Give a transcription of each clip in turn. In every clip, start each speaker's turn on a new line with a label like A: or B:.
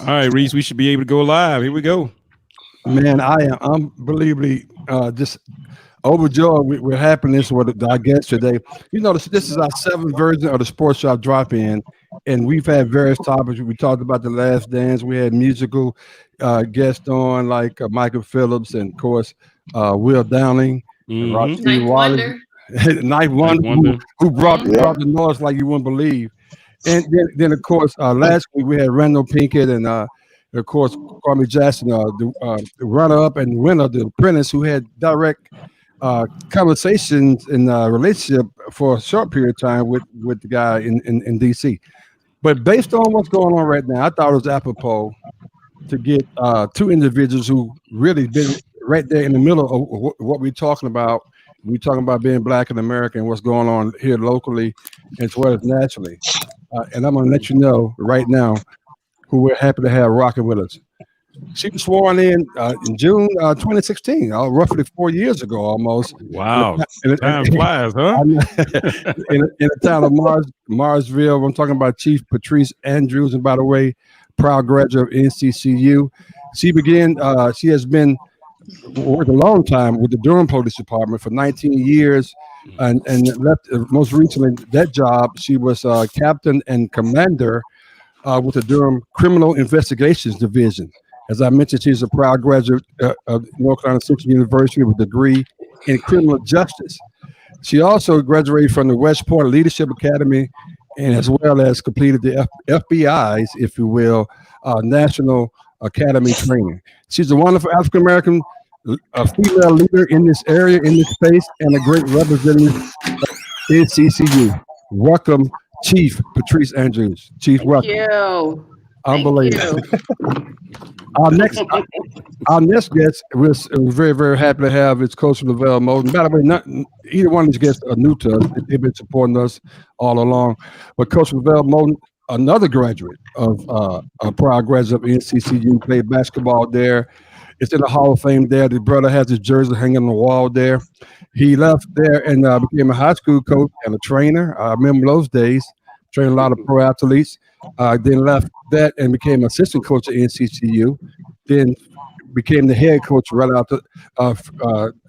A: All right, Reese, we should be able to go live. Here we go.
B: Man, I am unbelievably just overjoyed with happiness with our guest today. You know, this is our seventh version of the Sports Shop Drop-In, and we've had various topics. We talked about The Last Dance. We had musical guests on like Michael Phillips and, of course, Will Downing, and
A: Mm-hmm.
B: Rasheed Wallace, Knife Wonder, who brought the noise like you wouldn't believe. And then of course, last week we had Randall Pinkett and of course, Kwame Jackson, the runner-up and winner, The Apprentice, who had direct conversations in relationship for a short period of time with the guy in D.C. But based on what's going on right now, I thought it was apropos to get two individuals who really been right there in the middle of what we're talking about. We're talking about being Black in America and what's going on here locally as well as nationally. And I'm going to let you know right now who we're happy to have rocking with us. She was sworn in June 2016, roughly 4 years ago almost.
A: Wow. Time flies, huh?
B: in the town of Marsville. I'm talking about Chief Patrice Andrews. And by the way, proud graduate of NCCU. She has been worked a long time with the Durham Police Department for 19 years. And left most recently that job. She was captain and commander with the Durham Criminal Investigations Division. As I mentioned, she's a proud graduate of North Carolina Central University with a degree in criminal justice. She also graduated from the West Point Leadership Academy, and as well as completed the FBI's, if you will, National Academy training. She's a wonderful African American female leader in this area, in this space, and a great representative of NCCU. Welcome, Chief Patrice Andrews. Chief, welcome.
C: Thank you.
B: Unbelievable. Our next guest, we're very, very happy to have is Coach Levelle Moton. By the way, either one of these guests are new to us. They've been supporting us all along. But Coach Levelle Moton, another graduate of a proud graduate of NCCU, played basketball there. It's in the Hall of Fame there. The brother has his jersey hanging on the wall there. He left there and became a high school coach and a trainer. I remember those days, trained a lot of pro athletes. Then left that and became assistant coach at NCCU. Then became the head coach right after,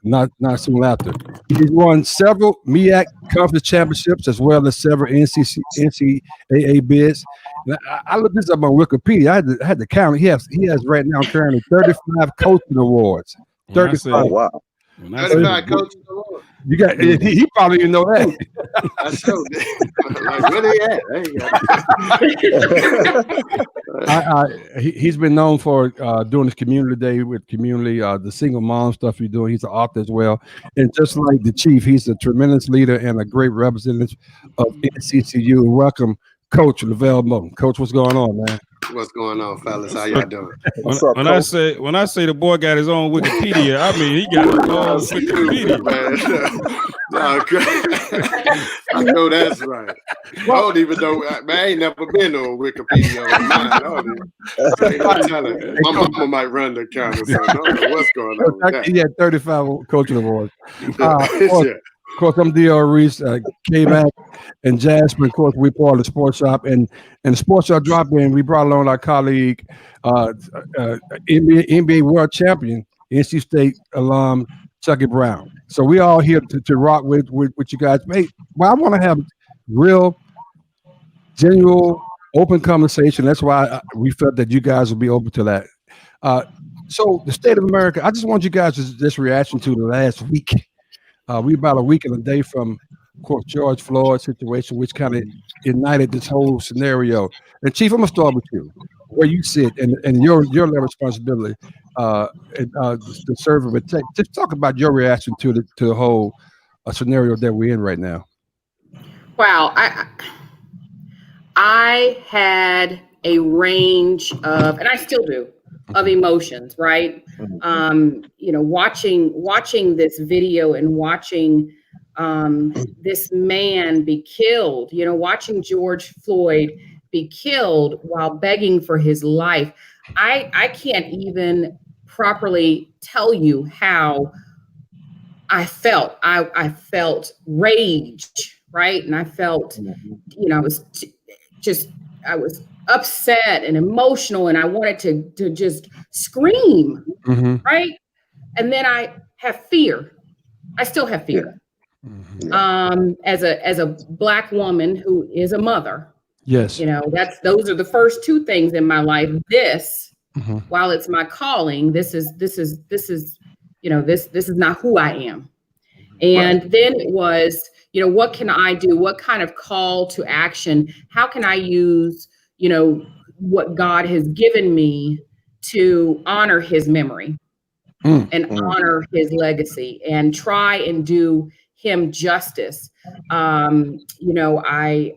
B: not soon after. He's won several MEAC conference championships as well as several NCAA bids. And I looked this up on Wikipedia. I had to count. He has right now currently 35 coaching awards. 35.
D: Oh, wow.
E: 35 coaching awards.
B: You got he probably didn't know that.
E: I showed it. Like, where they at?
B: He's been known for doing his community day with community, the single mom stuff he's doing. He's an author as well. And just like the chief, he's a tremendous leader and a great representative of NCCU. Welcome, Coach Levelle Moton. Coach, what's going on, man?
E: What's going on, fellas? How y'all doing?
A: When I say the boy got his own Wikipedia, I mean he got his own Wikipedia,
E: man. I know that's right. I don't even know, man. I ain't never been on Wikipedia on mine. My mama might run the account or something. I don't know what's going on with that.
B: He had 35 coaching awards. Of course, I'm D.R. Reese, K-Mac, and Jasmine. Of course, we're part of the Sports Shop. And the Sports Shop Drop-In, we brought along our colleague, NBA World Champion, NC State alum, Chucky Brown. So we all here to rock with you guys. Hey, well, I want to have real, genuine, open conversation. That's why we felt that you guys would be open to that. So the state of America, I just want you guys to just reaction to the last week. We about a week and a day from, of course, George Floyd's situation, which kind of ignited this whole scenario. And Chief, I'm gonna start with you, where you sit and your responsibility to serve and protect. Just talk about your reaction to the whole scenario that we're in right now.
C: Wow, I had a range of, and I still do, of emotions, right? Watching this video and watching this man be killed, watching George Floyd be killed while begging for his life. I can't even properly tell you how I felt. I felt rage, right? And I felt, I was just was upset and emotional, and I wanted to just scream, right? And then I have fear. I still have fear. As a Black woman who is a mother.
B: Yes.
C: You know, those are the first two things in my life. This, while it's my calling, this is you know, this is not who I am. And then it was, you know, what can I do? What kind of call to action? How can I use, you know, what God has given me to honor his memory and honor his legacy and try and do him justice? You know, I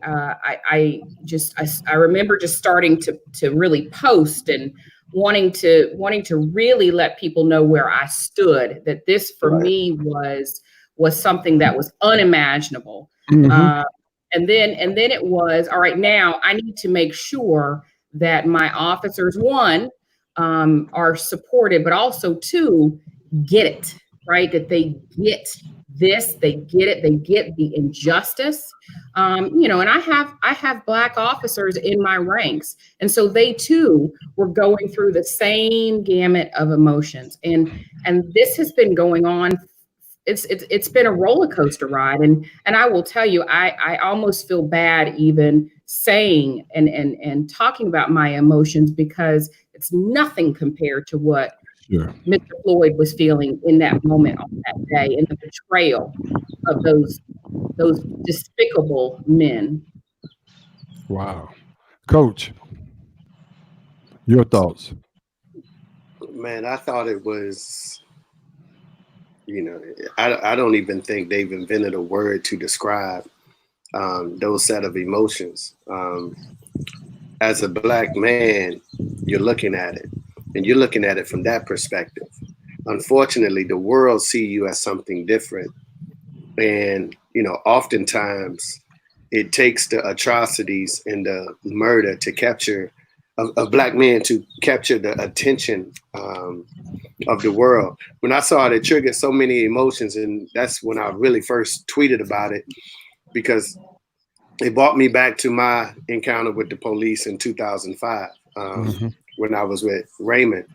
C: remember just starting to really post and wanting to really let people know where I stood, that this for me was something that was unimaginable. And then it was, all right, now I need to make sure that my officers, one, are supported, but also two, get it, right? That they get this, they get it, they get the injustice. You know, and I have Black officers in my ranks. And so they too were going through the same gamut of emotions. And this has been going on. It's been a roller coaster ride. And I will tell you, I almost feel bad even saying and talking about my emotions, because it's nothing compared to what Mr. Floyd was feeling in that moment on that day, and the betrayal of those despicable men.
B: Wow. Coach, your thoughts?
E: Man, I thought it was, you know, I don't even think they've invented a word to describe those set of emotions. As a Black man, you're looking at it, and you're looking at it from that perspective. Unfortunately, the world see you as something different. And, you know, oftentimes it takes the atrocities and the murder to capture a Black man, to capture the attention of the world. When I saw it, it triggered so many emotions. And that's when I really first tweeted about it, because it brought me back to my encounter with the police in 2005, when I was with Raymond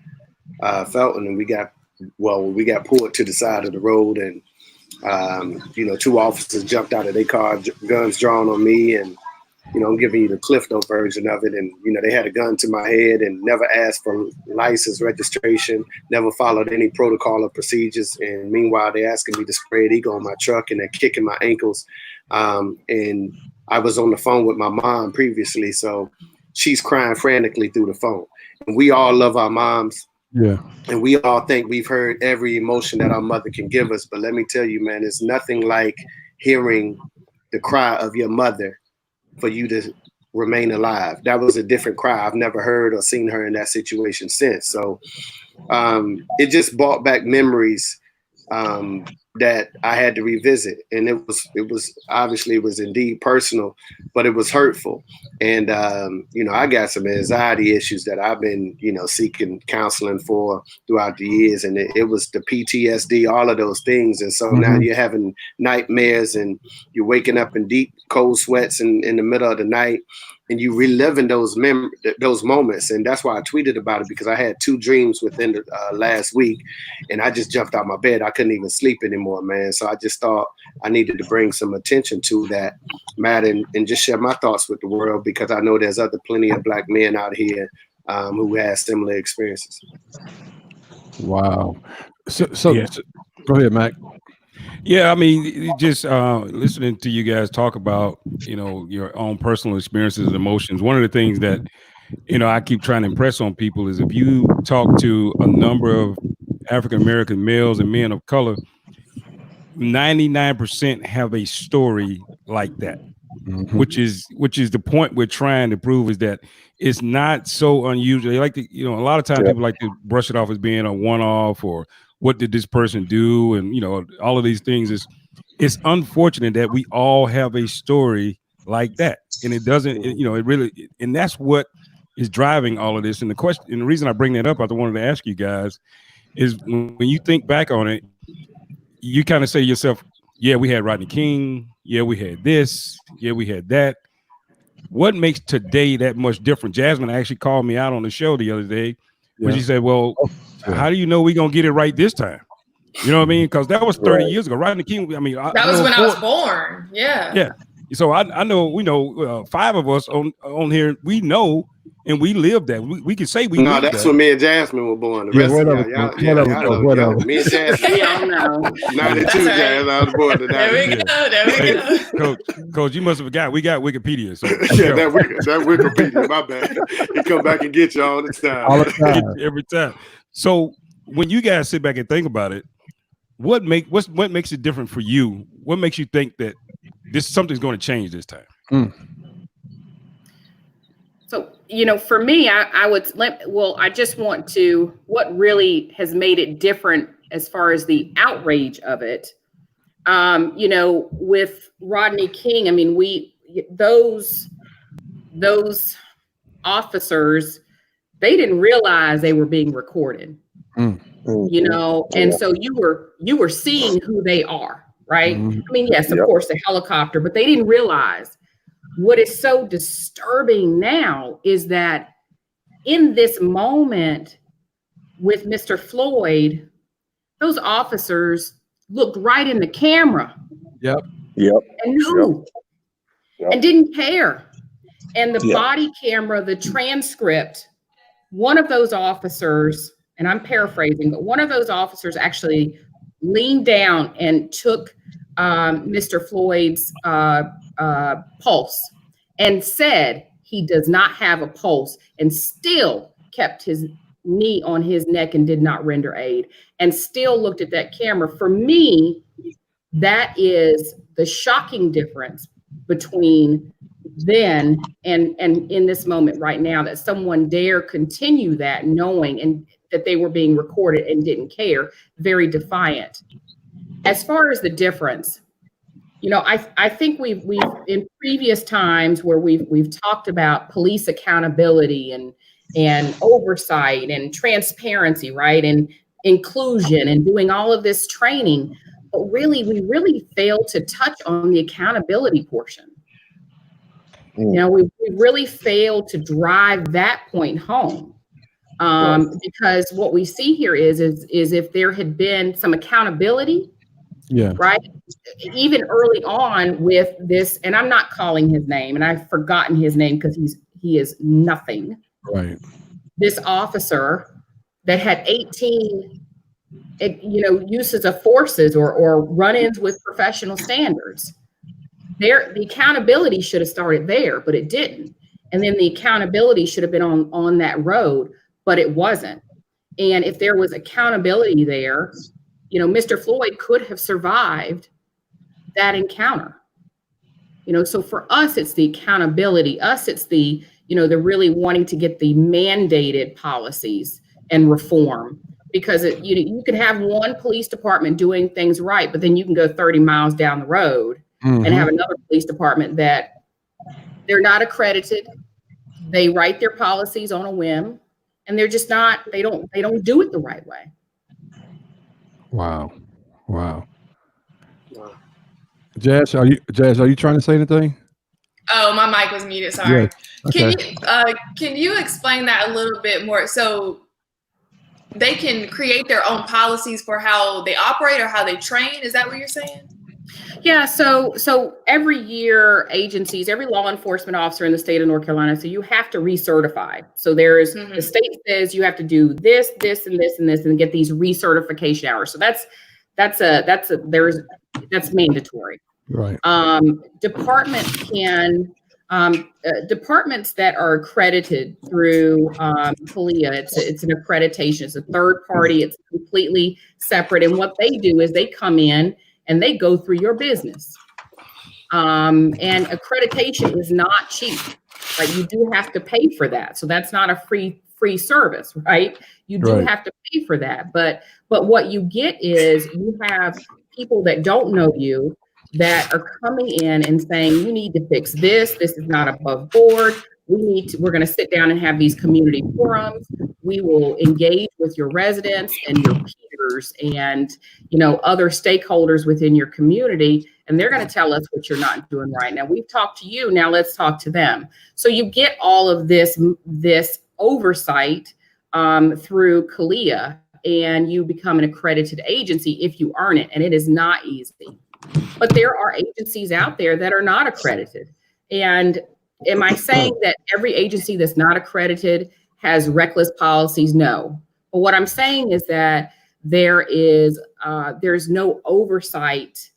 E: Felton, and we got pulled to the side of the road, and you know, two officers jumped out of their car, guns drawn on me, and, you know, I'm giving you the Cliff Note version of it. And, you know, they had a gun to my head and never asked for license, registration, never followed any protocol or procedures. And meanwhile, they're asking me to spray ego on my truck, and they're kicking my ankles. And I was on the phone with my mom previously, so she's crying frantically through the phone. And we all love our moms.
B: Yeah.
E: And we all think we've heard every emotion that our mother can give us. But let me tell you, man, it's nothing like hearing the cry of your mother for you to remain alive. That was a different cry. I've never heard or seen her in that situation since. So it just brought back memories that I had to revisit. And it was obviously, it was indeed personal, but it was hurtful. And, you know, I got some anxiety issues that I've been, you know, seeking counseling for throughout the years. And it was the PTSD, all of those things. And so now you're having nightmares, and you're waking up in deep cold sweats in the middle of the night, and you reliving those moments. And that's why I tweeted about it, because I had 2 dreams within the last week, and I just jumped out my bed. I couldn't even sleep anymore, man. So I just thought I needed to bring some attention to that matter, and just share my thoughts with the world, because I know there's plenty of Black men out here who have similar experiences.
B: Wow. So go ahead, Mac.
A: Yeah, I mean, just listening to you guys talk about, you know, your own personal experiences and emotions. One of the things that, you know, I keep trying to impress on people is, if you talk to a number of African-American males and men of color, 99% have a story like that, which is the point we're trying to prove, is that it's not so unusual. They like to, you know, a lot of times people like to brush it off as being a one-off, or what did this person do? And, you know, all of these things it's unfortunate that we all have a story like that. And it doesn't, you know, it really, and that's what is driving all of this. And the question, and the reason I bring that up, I wanted to ask you guys, is when you think back on it, you kind of say to yourself, yeah, we had Rodney King. Yeah, we had this. Yeah, we had that. what makes today that much different? Jasmine actually called me out on the show the other day when she said, well, how do you know we're going to get it right this time? You know what I mean? Because that was 30 years ago. Rodney King, I mean,
D: that was when I was born. Yeah.
A: Yeah. So I know, we know 5 of us on here, we know, and we live that. We can say we
E: No, that's when me and Jasmine were born. The rest of y'all, me and Jasmine.
C: Y'all know.
E: 92, Jasmine, I was born today.
D: There we go.
A: Coach, you must have forgot. We got Wikipedia. So
E: yeah, that Wikipedia, my bad. It come back and get you all the time.
A: Every time. So when you guys sit back and think about it, what makes it different for you? What makes you think that something's going to change this time?
C: So, for me, I just want to, what really has made it different as far as the outrage of it, with Rodney King, I mean, those officers, they didn't realize they were being recorded, and so you were seeing who they are, right? I mean, yes, of course, the helicopter, but they didn't realize. What is so disturbing now is that in this moment with Mr. Floyd, those officers looked right in the camera.
B: Yep.
C: And knew and didn't care. And the body camera, the transcript, one of those officers, and I'm paraphrasing, but one of those officers actually leaned down and took Mr. Floyd's pulse and said he does not have a pulse, and still kept his knee on his neck and did not render aid, and still looked at that camera. For me, that is the shocking difference between then and in this moment right now, that someone dare continue that knowing and that they were being recorded and didn't care. Very defiant. As far as the difference, I think we've in previous times where we've talked about police accountability and oversight and transparency, right? And inclusion and doing all of this training, but really, we really failed to touch on the accountability portion. We really failed to drive that point home. Because what we see here is if there had been some accountability, right? Even early on with this, and I'm not calling his name, and I've forgotten his name because he is nothing.
B: Right.
C: This officer that had 18, uses of forces or run-ins with professional standards. The accountability should have started there, but it didn't. And then the accountability should have been on that road, but it wasn't. And if there was accountability there, Mr. Floyd could have survived that encounter. So for us, it's the accountability. It's the, the really wanting to get the mandated policies and reform, because you can have one police department doing things right, but then you can go 30 miles down the road and have another police department that they're not accredited. They write their policies on a whim, and they're just not, they don't do it the right way.
B: Wow. Jazz, are you trying to say anything?
D: Oh, my mic was muted. Sorry.
B: Yeah. Okay.
D: Can you explain that a little bit more? So they can create their own policies for how they operate or how they train. Is that what you're saying?
C: Yeah. So every year, agencies, every law enforcement officer in the state of North Carolina, so you have to recertify. So there's the state says you have to do this, this, and this, and this, and get these recertification hours. So that's mandatory.
B: Right.
C: Departments that are accredited through PLEA, it's an accreditation. It's a third party. It's completely separate. And what they do is they come in and they go through your business. And accreditation is not cheap. Right? You do have to pay for that. So that's not a free service, right? You do have to pay for that. But what you get is you have people that don't know you that are coming in and saying, you need to fix this. This is not above board. We're going to sit down and have these community forums. We will engage with your residents and your neighbors and, you know, other stakeholders within your community, and they're going to tell us what you're not doing right. Now we've talked to you, now let's talk to them. So you get all of this oversight through CALEA, and you become an accredited agency if you earn it, and it is not easy. But there are agencies out there that are not accredited. And am I saying that every agency that's not accredited has reckless policies? No. But what I'm saying is that there's no oversight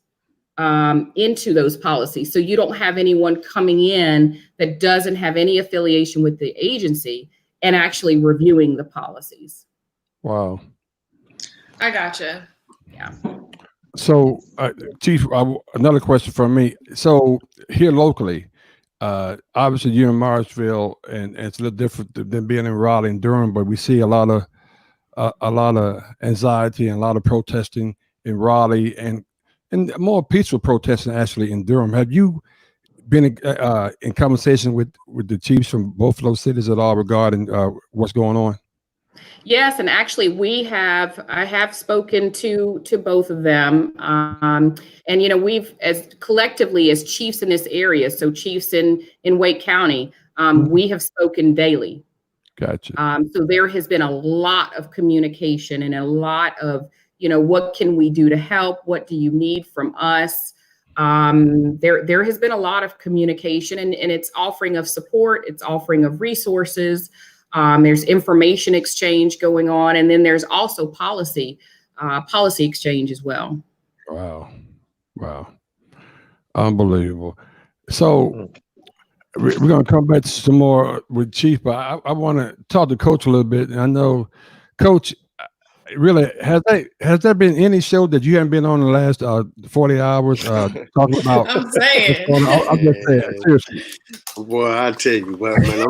C: into those policies. So you don't have anyone coming in that doesn't have any affiliation with the agency and actually reviewing the policies.
B: Wow.
D: I gotcha.
C: Yeah.
B: So, Chief, another question from me. So here locally, obviously you're in Marshville, and it's a little different than being in Raleigh and Durham, but we see a lot of anxiety and a lot of protesting in Raleigh, and more peaceful protesting actually in Durham. Have you been in conversation with the chiefs from both of those cities at all regarding what's going on?
C: Yes, and actually I have spoken to both of them. And, you know, we've collectively as chiefs in this area, so chiefs in Wake County, we have spoken daily.
B: Gotcha.
C: So there has been a lot of communication and a lot of, you know, what can we do to help? What do you need from us? There has been a lot of communication, and it's offering of support. It's offering of resources. There's information exchange going on, and then there's also policy exchange as well.
B: Wow. Unbelievable. So we're going to come back to some more with Chief, but I want to talk to Coach a little bit. And I know, Coach, really, has there been any show that you haven't been on in the last 40 hours talking about?
D: I'm saying.
B: I'm just saying, seriously.
E: Boy, I tell you what, man,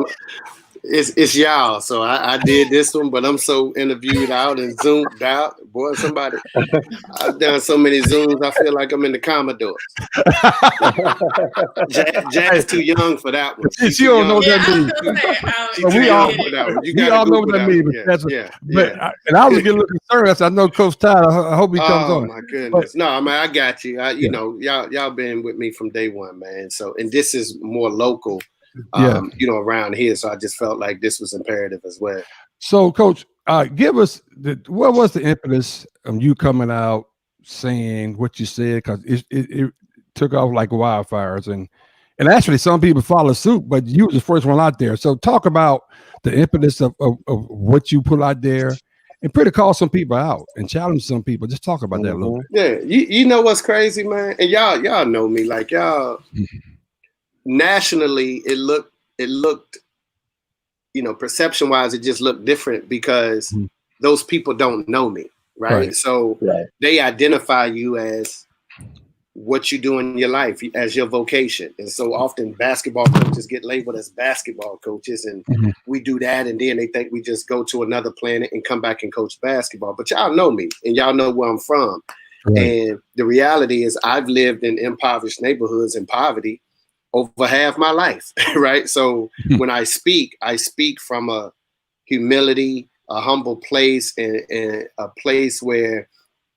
E: it's y'all. So I did this one, but I'm so interviewed out and zoomed out. Boy, I've done so many Zooms, I feel like I'm in the Commodores. Jack's too young for that one.
B: She don't know what that means. We all know what that means. And I was getting a little concerned. I said, I know Coach Todd. I hope he comes on.
E: Oh my goodness. No, I mean, I got you. You know, y'all been with me from day one, man. So, and this is more local. You know, around here. So I just felt like this was imperative as well. So, Coach,
B: give us what was the impetus of you coming out saying what you said? Because it took off like wildfires, and actually some people follow suit, but you were the first one out there. So talk about the impetus of what you put out there, and pretty call some people out and challenge some people. Just talk about that a little bit.
E: Yeah, you know what's crazy, man, and y'all know me, like y'all. Nationally, it looked, you know, perception wise, it just looked different because those people don't know me, right? So they identify you as what you do in your life, as your vocation. And so often basketball coaches get labeled as basketball coaches, and we do that, and then they think we just go to another planet and come back and coach basketball. But y'all know me, and y'all know where I'm from. And the reality is I've lived in impoverished neighborhoods in poverty over half my life, right? So when I speak from a humility, a humble place, and a place where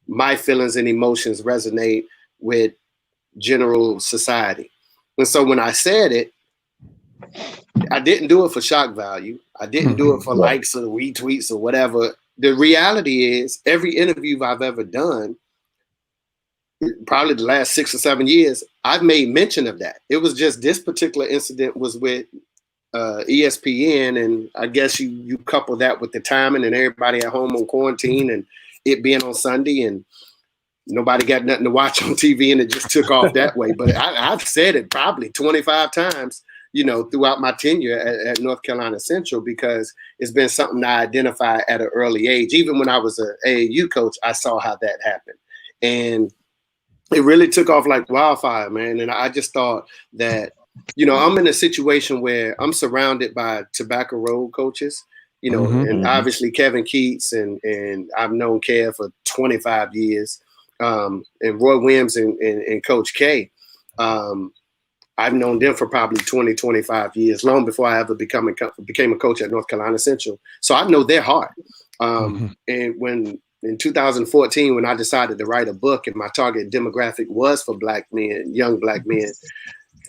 E: my feelings and emotions resonate with general society. And so when I said it, I didn't do it for shock value. I didn't do it for likes or retweets or whatever. The reality is every interview I've ever done, probably the last 6 or 7 years, I've made mention of that. It was just this particular incident was with ESPN, and I guess you couple that with the timing and everybody at home on quarantine and it being on Sunday and nobody got nothing to watch on TV, and it just took off that way. But I've said it probably 25 times, you know, throughout my tenure at North Carolina Central, because it's been something I identified at an early age. Even when I was an AAU coach, I saw how that happened. And it really took off like wildfire, man. And I just thought that, you know, I'm in a situation where I'm surrounded by Tobacco Road coaches, you know, and obviously Kevin Keats, and I've known Kev for 25 years, and Roy Williams and Coach K. I've known them for probably 20, 25 years, long before I ever became a coach at North Carolina Central. So I know their heart. And when in 2014, when I decided to write a book and my target demographic was for Black men, young Black men,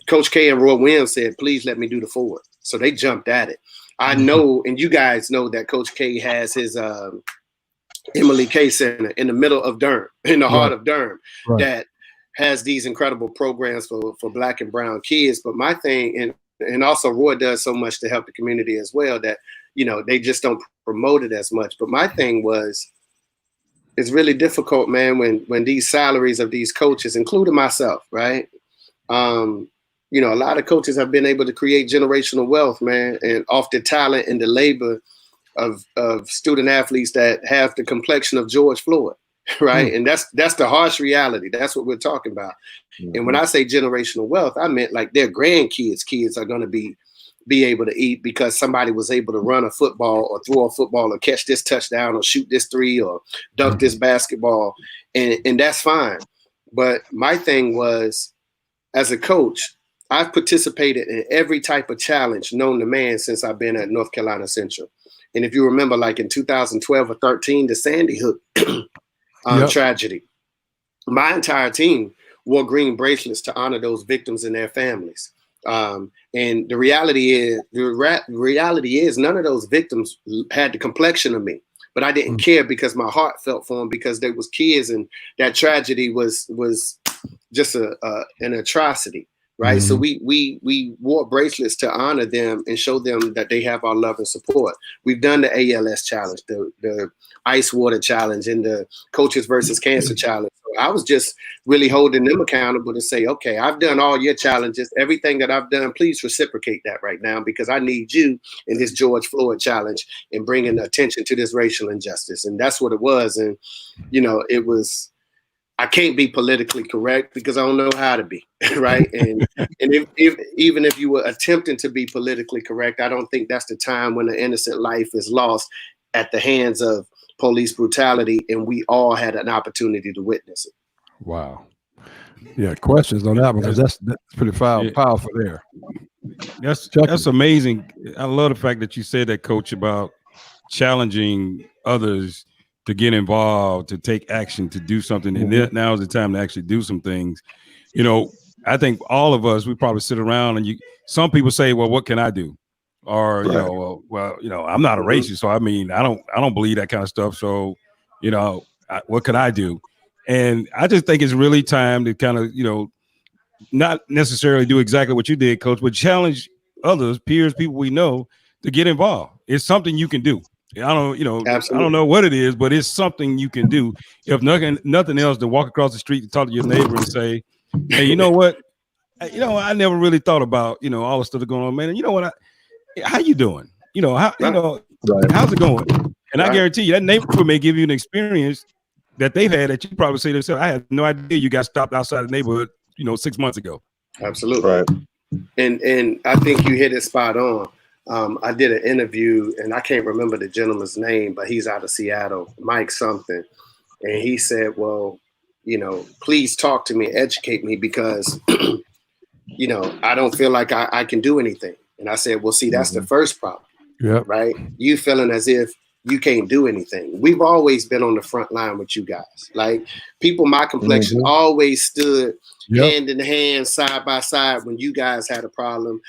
E: Coach K and Roy Williams said, please let me do the forward. So they jumped at it. I know, and you guys know that Coach K has his Emily K Center in the middle of Durham, in the heart of Durham, that has these incredible programs for Black and brown kids. But my thing, and also Roy does so much to help the community as well, that, you know, they just don't promote it as much. But my thing was, it's really difficult, man, when these salaries of these coaches, including myself, right? You know, a lot of coaches have been able to create generational wealth, man, and off the talent and the labor of student athletes that have the complexion of George Floyd, right? And that's the harsh reality. That's what we're talking about. And when I say generational wealth, I meant like their grandkids' kids are going to be able to eat because somebody was able to run a football or throw a football or catch this touchdown or shoot this three or dunk this basketball. And that's fine. But my thing was, as a coach, I've participated in every type of challenge known to man since I've been at North Carolina Central. And if you remember, like in 2012 or 13, the Sandy Hook tragedy, my entire team wore green bracelets to honor those victims and their families. And the reality is none of those victims had the complexion of me, but I didn't care because my heart felt for them because they was kids and that tragedy was just an atrocity. Right. So we wore bracelets to honor them and show them that they have our love and support. We've done the ALS challenge, the ice water challenge, and the Coaches versus Cancer challenge. So I was just really holding them accountable to say, okay, I've done all your challenges. Everything that I've done, please reciprocate that right now, because I need you in this George Floyd challenge and bringing attention to this racial injustice. And that's what it was. And, you know, it was, I can't be politically correct because I don't know how to be, right? And even if you were attempting to be politically correct, I don't think that's the time when an innocent life is lost at the hands of police brutality, and we all had an opportunity to witness it.
B: Wow. Yeah, questions on that one, because that's pretty powerful there.
A: That's amazing. I love the fact that you said that, Coach, about challenging others to get involved, to take action, to do something. And now is the time to actually do some things. You know, I think all of us, we probably sit around and some people say, well, what can I do? Or, you know, well, you know, I'm not a racist. So, I mean, I don't believe that kind of stuff. So, you know, what can I do? And I just think it's really time to kind of, you know, not necessarily do exactly what you did, Coach, but challenge others, peers, people we know, to get involved. It's something you can do. I don't know what it is, but it's something you can do. If nothing else, to walk across the street to talk to your neighbor and say, hey, you know what? I never really thought about, you know, all the stuff that's going on, man. And you know what? How you doing? You know, how's it going? And I guarantee you that neighborhood may give you an experience that they've had that you probably say to yourself, I had no idea you got stopped outside the neighborhood, you know, 6 months ago.
E: Absolutely. Right. And I think you hit it spot on. I did an interview, and I can't remember the gentleman's name, but he's out of Seattle, Mike something. And he said, well, you know, please talk to me, educate me, because, you know, I don't feel like I can do anything. And I said, well, see, that's the first problem, right? You feeling as if you can't do anything. We've always been on the front line with you guys. Like, people my complexion always stood hand in hand, side by side, when you guys had a problem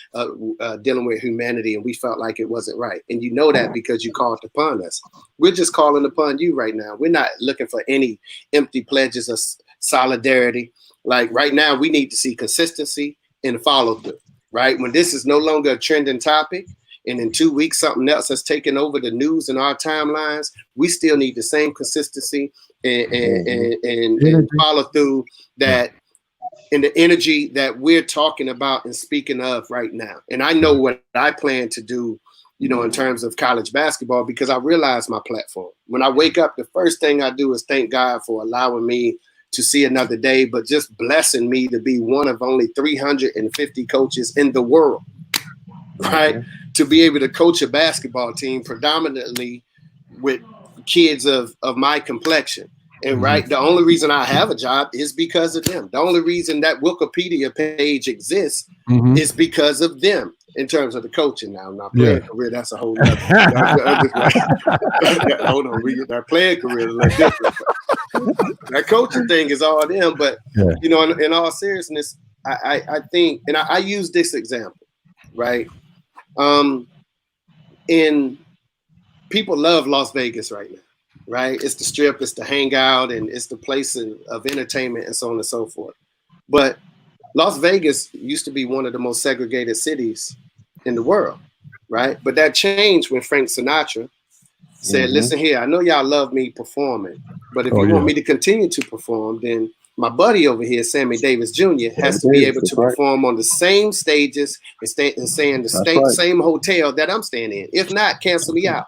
E: dealing with humanity and we felt like it wasn't right. And you know that because you called upon us. We're just calling upon you right now. We're not looking for any empty pledges of solidarity. Like, right now, we need to see consistency and follow through, right? When this is no longer a trending topic, and in 2 weeks, something else has taken over the news and our timelines, we still need the same consistency and follow through that, and the energy that we're talking about and speaking of right now. And I know what I plan to do, you know, in terms of college basketball, because I realize my platform. When I wake up, the first thing I do is thank God for allowing me to see another day, but just blessing me to be one of only 350 coaches in the world, right? To be able to coach a basketball team predominantly with kids of my complexion. And right, the only reason I have a job is because of them. The only reason that Wikipedia page exists is because of them. in terms of the coaching now. Now playing career, that's a whole nother. Hold on, our playing career is a little different. That coaching thing is all them, but you know, in all seriousness, I think, and I use this example, right? In people love Las Vegas right now, right? It's the strip, it's the hangout, and it's the place of entertainment and so on and so forth. But Las Vegas used to be one of the most segregated cities in the world, right? But that changed when Frank Sinatra said, listen here, I know y'all love me performing, but if you want me to continue to perform, then my buddy over here, Sammy Davis Jr., has to be able to perform on the same stages and stay in the same hotel that I'm staying in. If not, cancel me out.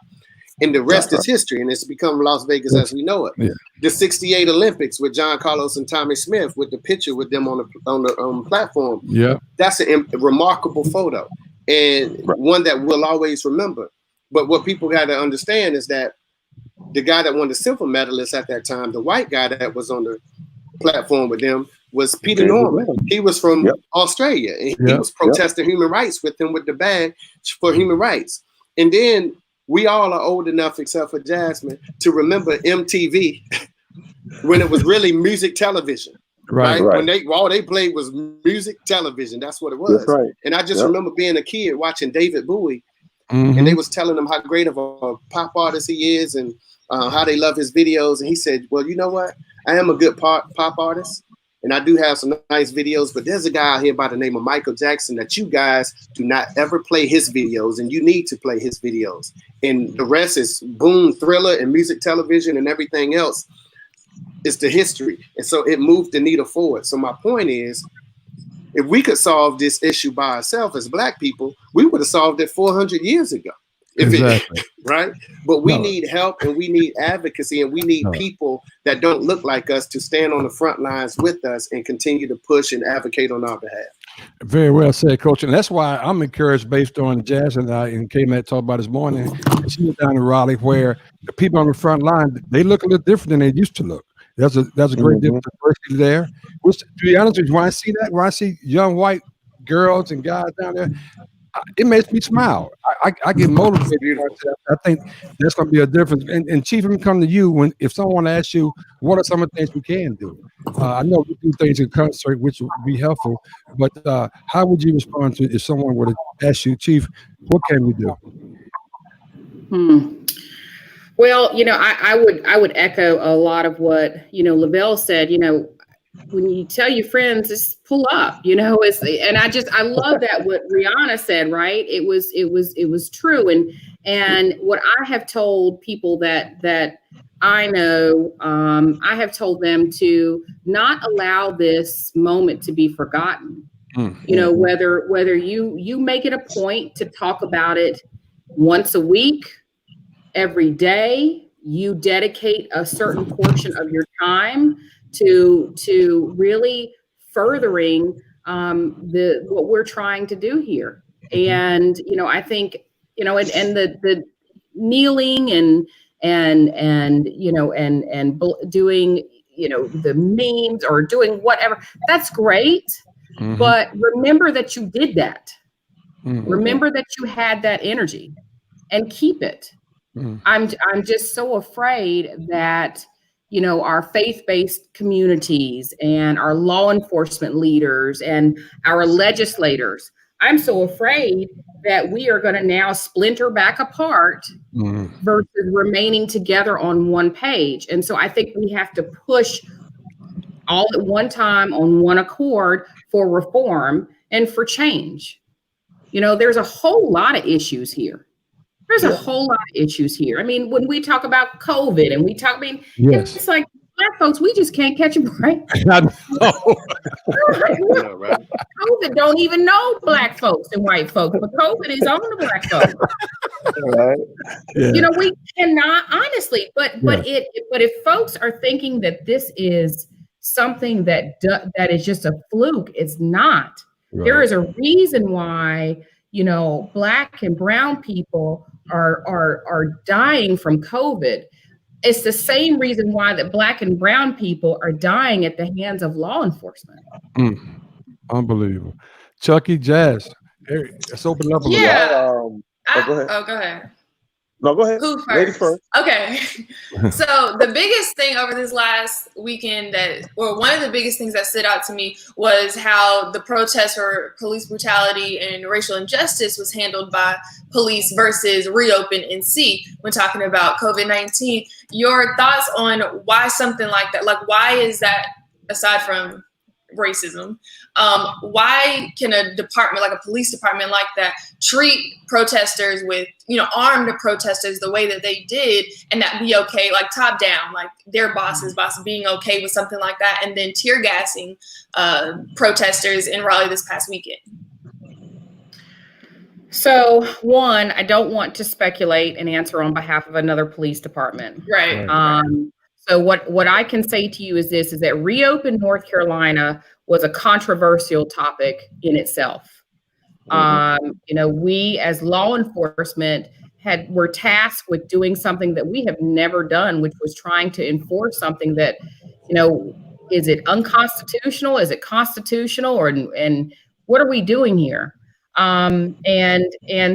E: And the rest is history, and it's become Las Vegas as we know it. The '68 Olympics with John Carlos and Tommy Smith, with the picture with them on the platform. That's a remarkable photo, and one that we'll always remember. But what people got to understand is that the guy that won the silver medalist at that time, the white guy that was on the platform with them, was Peter Norman. He was from Australia, and he was protesting human rights with them with the badge for human rights. And then we all are old enough, except for Jasmine, to remember MTV when it was really music television. Right. When all they played was music television. That's what it was. And I just remember being a kid watching David Bowie, and they was telling him how great of a pop artist he is and how they love his videos. And he said, well, you know what? I am a good pop artist, and I do have some nice videos, but there's a guy out here by the name of Michael Jackson that you guys do not ever play his videos, and you need to play his videos. And the rest is boom, Thriller, and music television and everything else. It's the history. And so it moved the needle forward. So my point is, if we could solve this issue by ourselves as Black people, we would have solved it 400 years ago. Right? But we need help, and we need advocacy, and we need people that don't look like us to stand on the front lines with us and continue to push and advocate on our behalf.
B: Very well said, Coach. And that's why I'm encouraged, based on Jazz and I and K-Matt talked about this morning. She was down in Raleigh, where the people on the front line, they look a little different than they used to look. That's a great difference there. Which, to be honest with you, when I see young white girls and guys down there, it makes me smile. I get motivated. I think that's going to be a difference. And Chief, I'm coming to you if someone asks you, what are some of the things we can do? I know we do things in concert, which would be helpful, but how would you respond to if someone were to ask you, Chief, what can we do?
C: Well, you know, I would echo a lot of what, you know, Levelle said. You know, when you tell your friends, just pull up, you know, and I love that what Rihanna said, right? It was true. And what I have told people that I know, I have told them to not allow this moment to be forgotten. You know, whether you make it a point to talk about it once a week, every day, you dedicate a certain portion of your time to really furthering what we're trying to do here. And, you know, I think, you know, and the kneeling and you know, and doing, you know, the memes or doing whatever, that's great. But remember that you did that. Remember that you had that energy, and keep it. I'm just so afraid that, you know, our faith-based communities and our law enforcement leaders and our legislators, I'm so afraid that we are going to now splinter back apart versus remaining together on one page. And so I think we have to push all at one time on one accord for reform and for change. You know, there's a whole lot of issues here. There's a whole lot of issues here. I mean, when we talk about COVID and it's like Black folks, we just can't catch a break.
B: I know.
C: COVID don't even know Black folks and white folks, but COVID is on the Black folks. You know, we cannot honestly, but if folks are thinking that this is something that is just a fluke, it's not. There is a reason why, you know, Black and brown people are dying from COVID. It's the same reason why that Black and brown people are dying at the hands of law enforcement.
B: Unbelievable. Chucky, Jazz, Let's open it up a little.
D: Yeah.
F: go ahead.
D: Go ahead.
F: No, go ahead.
D: Who first?
F: Ladies first.
D: Okay. So the biggest thing over this last weekend one of the biggest things that stood out to me was how the protest for police brutality and racial injustice was handled by police versus reopen NC when talking about COVID-19. Your thoughts on why something like that, like why is that, aside from racism, why can a department, like a police department like that, treat protesters with, armed protesters the way that they did, and that be okay, like top down, like their boss being okay with something like that, and then tear gassing protesters in Raleigh this past weekend?
C: So, one, I don't want to speculate and answer on behalf of another police department.
D: Right.
C: So what I can say to you is this, is that Reopen North Carolina was a controversial topic in itself. We as law enforcement were tasked with doing something that we have never done, which was trying to enforce something that, is it unconstitutional? Is it constitutional? And what are we doing here? And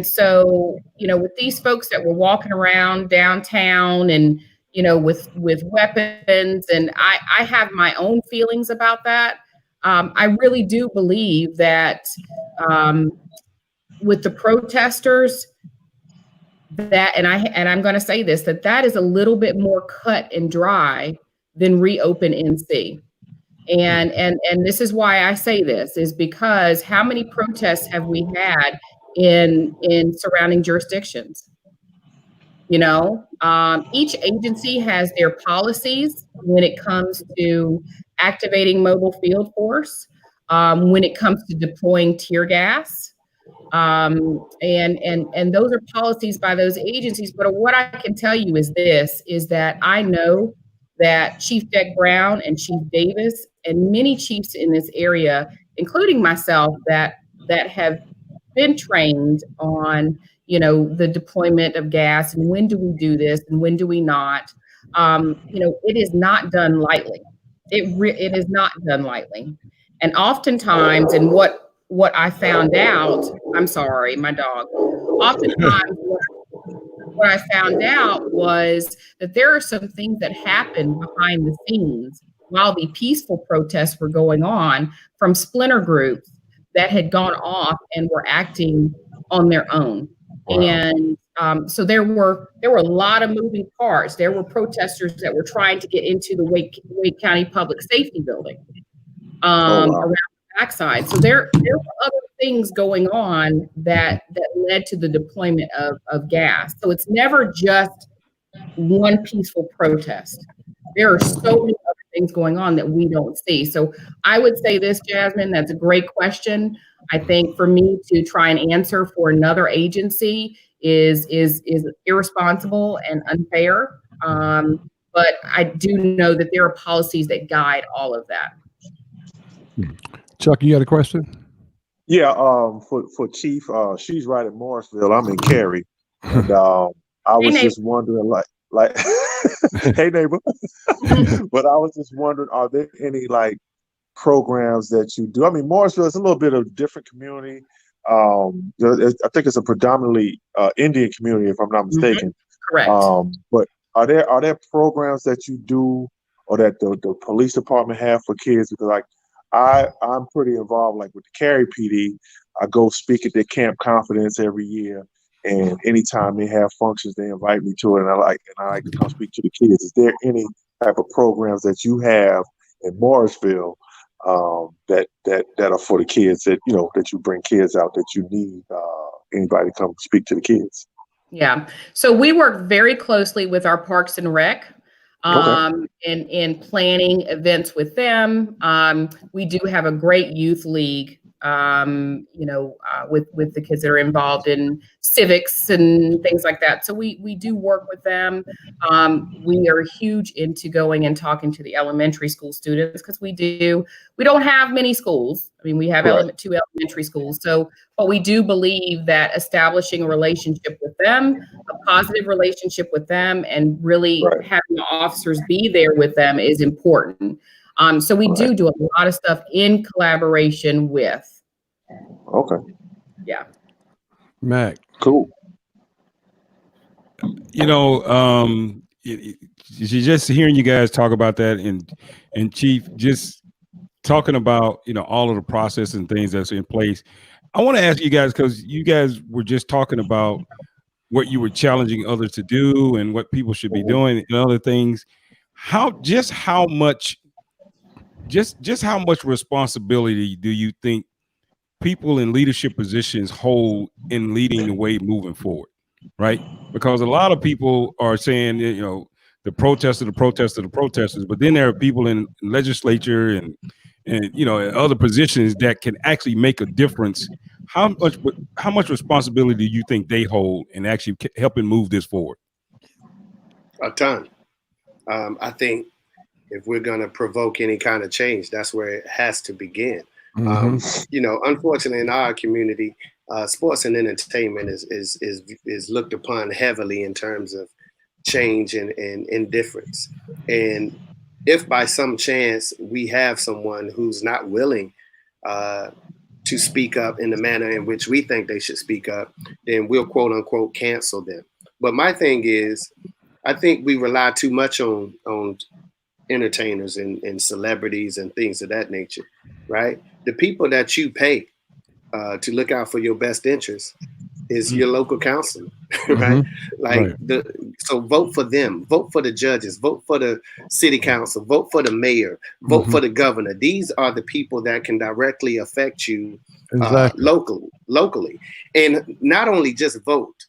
C: so, with these folks that were walking around downtown and, with weapons, and I have my own feelings about that. I really do believe that with the protesters, and I'm going to say this, that is a little bit more cut and dry than Reopen NC. And this is why I say this, is because how many protests have we had in surrounding jurisdictions? Each agency has their policies when it comes to activating mobile field force, when it comes to deploying tear gas, and those are policies by those agencies. But what I can tell you is this, is that I know that Chief Chucky Brown and Chief Davis and many chiefs in this area, including myself, that have been trained on the deployment of gas, and when do we do this and when do we not? It is not done lightly. It is not done lightly. And oftentimes, and what I found out, I'm sorry, my dog. Oftentimes, what I found out was that there are some things that happen behind the scenes while the peaceful protests were going on from splinter groups that had gone off and were acting on their own. Wow. And so there were a lot of moving parts. There were protesters that were trying to get into the Wake County Public Safety Building around the backside. So there were other things going on that led to the deployment of gas. So it's never just one peaceful protest. There are so many other things going on that we don't see. So I would say this, Jasmine, that's a great question. I think for me to try and answer for another agency is irresponsible and unfair. But I do know that there are policies that guide all of that.
B: Chuck, you got a question?
F: Yeah, for Chief, she's right at Morrisville. I'm in Cary, and I was just wondering, like, hey neighbor, but I was just wondering, are there any programs that you do? I mean, Morrisville is a little bit of a different community. I think it's a predominantly Indian community, if I'm not mistaken.
C: Correct.
F: But are there programs that you do or that the police department have for kids? Because I'm pretty involved, with the Cary PD. I go speak at their Camp Confidence every year, and anytime they have functions, they invite me to it, and I like to come speak to the kids. Is there any type of programs that you have in Morrisville that are for the kids, that you bring kids out, that you need anybody to come speak to the kids?
C: Yeah. So we work very closely with our Parks and Rec. In planning events with them. We do have a great youth league, with the kids that are involved in civics and things like that. So we do work with them. We are huge into going and talking to the elementary school students, because we don't have many schools. I mean, we have 2 elementary schools. But we do believe that establishing a relationship with them, a positive relationship with them, and really having the officers be there with them is important. So we do a lot of stuff in collaboration with.
F: Okay.
C: Yeah.
B: Mac.
F: Cool.
A: You know, just hearing you guys talk about that, and Chief just talking about, you know, all of the process and things that's in place. I want to ask you guys, because you guys were just talking about what you were challenging others to do and what people should be doing and other things. How much responsibility do you think people in leadership positions hold in leading the way moving forward? Right? Because a lot of people are saying, you know, the protesters, but then there are people in legislature and you know, other positions that can actually make a difference. How much responsibility do you think they hold in actually helping move this forward?
E: A ton. I think if we're going to provoke any kind of change, that's where it has to begin. You know, unfortunately, in our community, sports and entertainment is looked upon heavily in terms of change and indifference. And if by some chance we have someone who's not willing to speak up in the manner in which we think they should speak up, then we'll quote unquote cancel them. But my thing is, I think we rely too much on entertainers and celebrities and things of that nature, right? The people that you pay to look out for your best interests is your local council, right? Like so vote for them, vote for the judges, vote for the city council, vote for the mayor, vote for the governor. These are the people that can directly affect you locally. And not only just vote,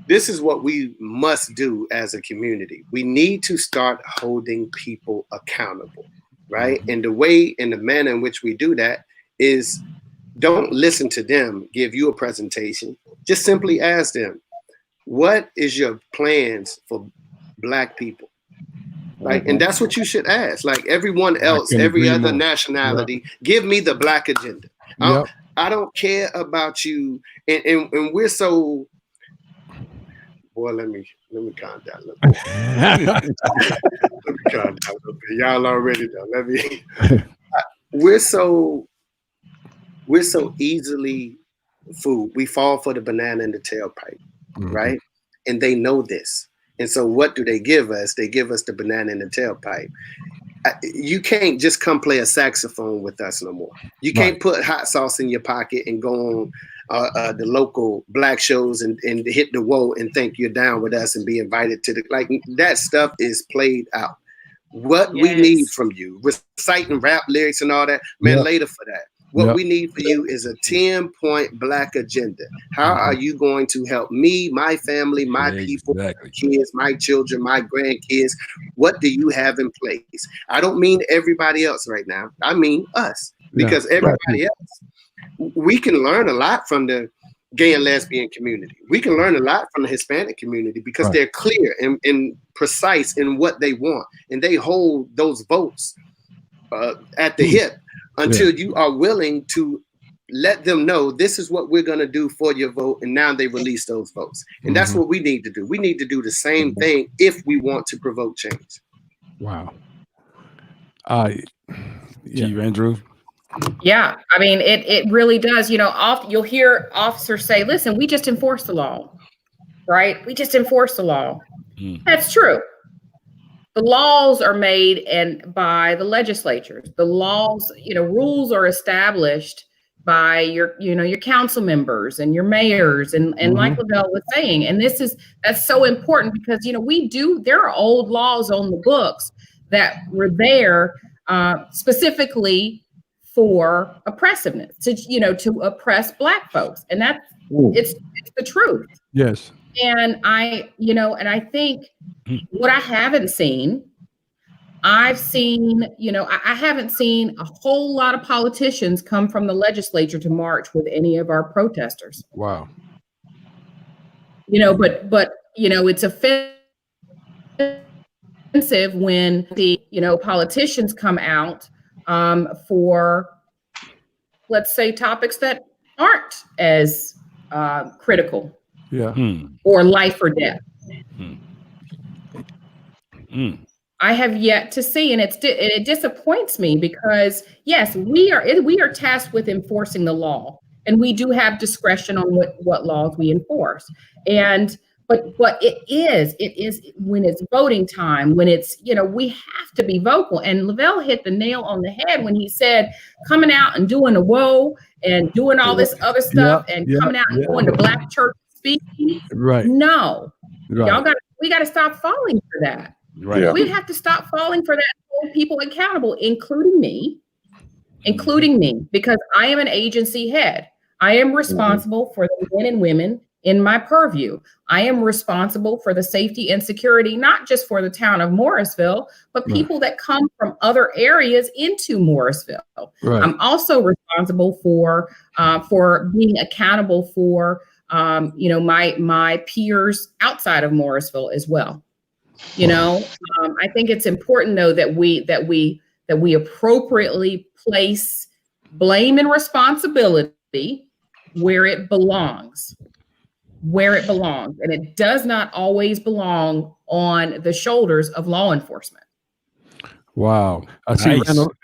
E: this is what we must do as a community. We need to start holding people accountable, right? And the way and the manner in which we do that is don't listen to them give you a presentation. Just simply ask them, what is your plans for Black people? Like, and that's what you should ask. Like everyone else, every other nationality, give me the Black agenda. I don't care about you. And we're so, boy, let me calm down a little bit. Let me calm down a little bit. Y'all already know. We're so easily fooled. We fall for the banana in the tailpipe, right? And they know this. And so what do they give us? They give us the banana in the tailpipe. You can't just come play a saxophone with us no more. You can't put hot sauce in your pocket and go on the local Black shows and hit the whoa and think you're down with us and be invited to like that stuff is played out. What we need from you, reciting rap lyrics and all that, man, later for that. What we need for you is a 10-point Black agenda. How are you going to help me, my family, my people, my kids, my children, my grandkids? What do you have in place? I don't mean everybody else right now. I mean us, because everybody else, we can learn a lot from the gay and lesbian community. We can learn a lot from the Hispanic community because they're clear and precise in what they want. And they hold those votes at the hip. Until you are willing to let them know this is what we're going to do for your vote. And now they release those votes. And that's what we need to do. We need to do the same thing if we want to provoke change.
B: Wow.
A: Chief Andrews.
C: Yeah, I mean, it really does. You know, you'll hear officers say, listen, we just enforce the law, right? We just enforce the law. That's true. The laws are made by the legislatures. The laws, you know, rules are established by your council members and your mayors and like Levelle was saying. And that's so important because, you know, there are old laws on the books that were there specifically for oppressiveness, to oppress Black folks. And that's, it's the truth.
B: Yes.
C: And I think what I haven't seen, I've seen, I haven't seen a whole lot of politicians come from the legislature to march with any of our protesters.
B: Wow.
C: But it's offensive when the, politicians come out for, let's say, topics that aren't as critical. Or life or death. I have yet to see, and it disappoints me because yes, we are tasked with enforcing the law, and we do have discretion on what laws we enforce. But it is when it's voting time, when it's, we have to be vocal. And Levelle hit the nail on the head when he said coming out and doing the whoa and doing all this other stuff coming out and going to black church speaking.
B: Right.
C: No,
B: right.
C: we got to stop falling for that.
A: Right.
B: Yeah.
C: We have to stop falling for that, hold people accountable, including me, because I am an agency head. I am responsible for the men and women in my purview. I am responsible for the safety and security, not just for the town of Morrisville, but people that come from other areas into Morrisville.
B: Right.
C: I'm also responsible for being accountable for my peers outside of Morrisville as well. I think it's important though that we appropriately place blame and responsibility where it belongs. And it does not always belong on the shoulders of law enforcement.
B: Wow. I see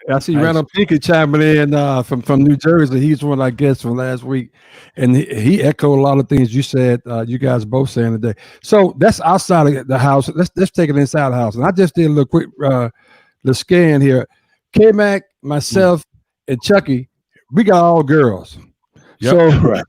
A: Nice.
B: Randall Pinky chiming in from New Jersey. He's one, I guess, from last week. And he echoed a lot of things you said, you guys both saying today. So that's outside of the house. Let's take it inside the house. And I just did a little quick the scan here. K-Mac, myself, and Chucky, we got all girls.
A: Yep.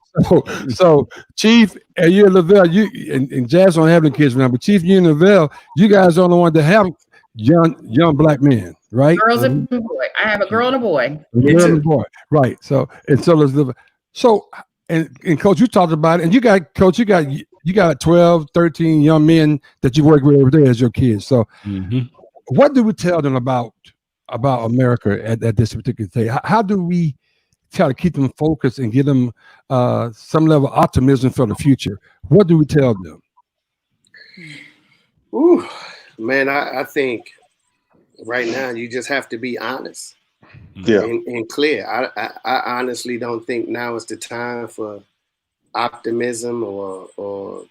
B: So Chief and you and Levelle, and Jazz don't have any kids now, but Chief, you and Levelle, you guys are the one that have young black men, right?
C: Girls and boy. I have a girl and a boy.
B: Girl and a boy, right? So does Levelle. So and Coach, you talked about it, and you got 12, 13 young men that you work with every day as your kids. So what do we tell them about America at this particular day? How do we try to keep them focused and give them some level of optimism for the future? What do we tell them?
E: Ooh, man, I think right now you just have to be honest and clear. I honestly don't think now is the time for optimism or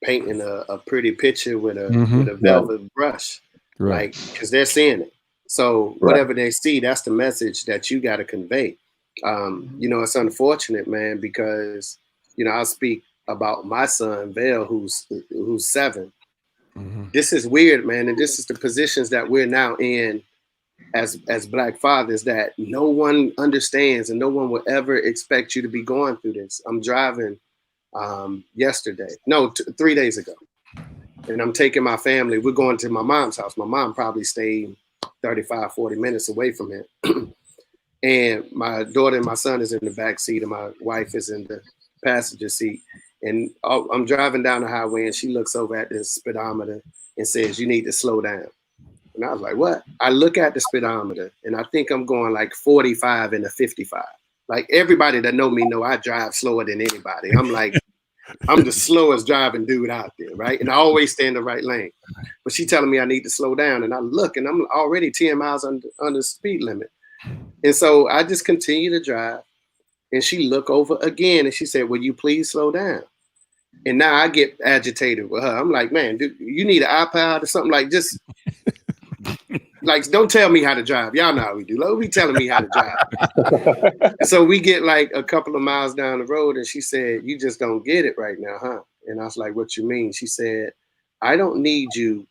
E: painting a pretty picture with a velvet brush, right? Because they're seeing it. So whatever they see, that's the message that you got to convey. It's unfortunate, man, because, I'll speak about my son, Vale, who's 7. This is weird, man. And this is the positions that we're now in as black fathers that no one understands and no one will ever expect you to be going through this. I'm driving 3 days ago, and I'm taking my family. We're going to my mom's house. My mom probably stayed 35, 40 minutes away from him. And my daughter and my son is in the back seat, and my wife is in the passenger seat. And I'm driving down the highway, and she looks over at the speedometer and says, "You need to slow down." And I was like, "What?" I look at the speedometer, and I think I'm going like 45 in a 55. Like everybody that know me know I drive slower than anybody. I'm like, I'm the slowest driving dude out there, right? And I always stay in the right lane. But she telling me I need to slow down, and I look, and I'm already 10 miles under the speed limit. And so I just continue to drive, and she look over again, and she said, "Will you please slow down?" And now I get agitated with her. I'm like, "Man, dude, you need an iPod or something, like just like don't tell me how to drive. Y'all know how we do. Don't be telling me how to drive." So we get like a couple of miles down the road, and she said, "You just don't get it right now, huh?" And I was like, "What you mean?" She said, "I don't need you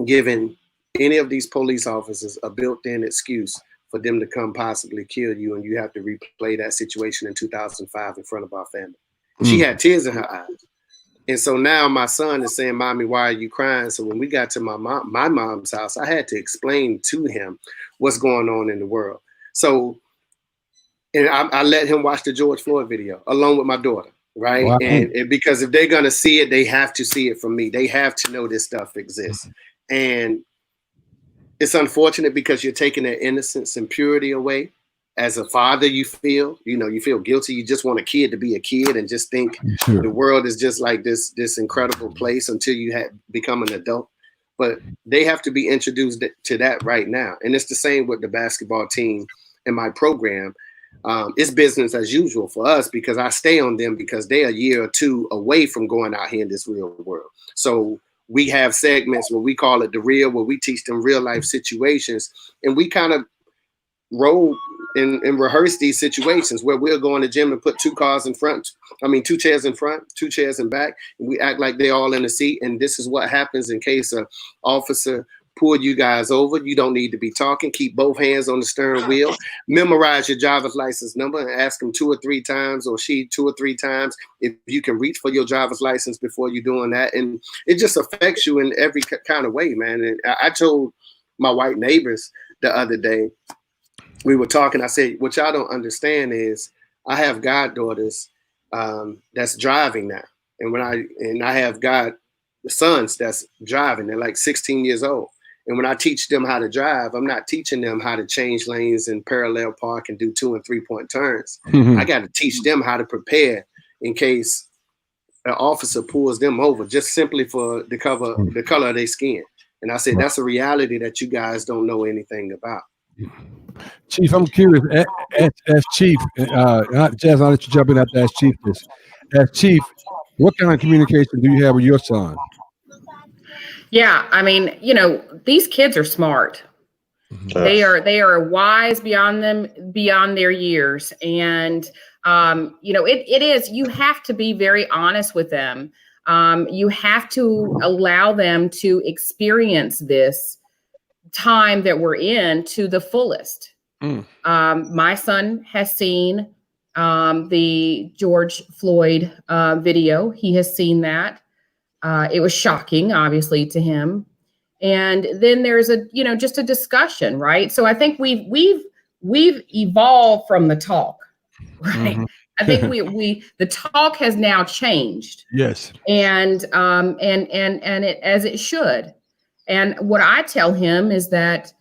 E: giving any of these police officers a built-in excuse for them to come possibly kill you, and you have to replay that situation in 2005 in front of our family." She had tears in her eyes. And so now my son is saying, "Mommy, why are you crying?" So when we got to my mom's house, I had to explain to him what's going on in the world. So, and I let him watch the George Floyd video along with my daughter, right? Wow. And because if they're going to see it, they have to see it from me. They have to know this stuff exists. And it's unfortunate because you're taking their innocence and purity away. As a father, you feel guilty. You just want a kid to be a kid and just think the world is just like this incredible place until you become an adult. But they have to be introduced to that right now. And it's the same with the basketball team in my program. It's business as usual for us because I stay on them because they're a year or two away from going out here in this real world. So we have segments where we call it the real, where we teach them real life situations, and we kind of roll and rehearse these situations where we'll go in the gym and put 2 chairs in front, 2 chairs in back, and we act like they're all in the seat. And this is what happens in case an officer pulled you guys over. You don't need to be talking. Keep both hands on the steering wheel. Memorize your driver's license number and ask them 2 or 3 times, or she 2 or 3 times, if you can reach for your driver's license before you're doing that. And it just affects you in every kind of way, man. And I told my white neighbors the other day, we were talking, I said, what y'all don't understand is I have goddaughters that's driving now. And I have sons that's driving. They're like 16 years old. And when I teach them how to drive, I'm not teaching them how to change lanes and parallel park and do 2 and 3 point turns. I got to teach them how to prepare in case an officer pulls them over just simply for the color of their skin. And I said, that's a reality that you guys don't know anything about.
B: Chief, I'm curious, as Chief, Jazz, I'll let you jump in after as Chief this. As Chief, what kind of communication do you have with your son?
C: Yeah, I mean, these kids are smart. They are wise beyond their years. And, it is, you have to be very honest with them. You have to allow them to experience this time that we're in to the fullest. My son has seen the George Floyd video. He has seen that. It was shocking, obviously, to him. And then there's just a discussion, right? So I think we've evolved from the talk, right? I think the talk has now changed.
B: Yes.
C: And it as it should. And what I tell him is that,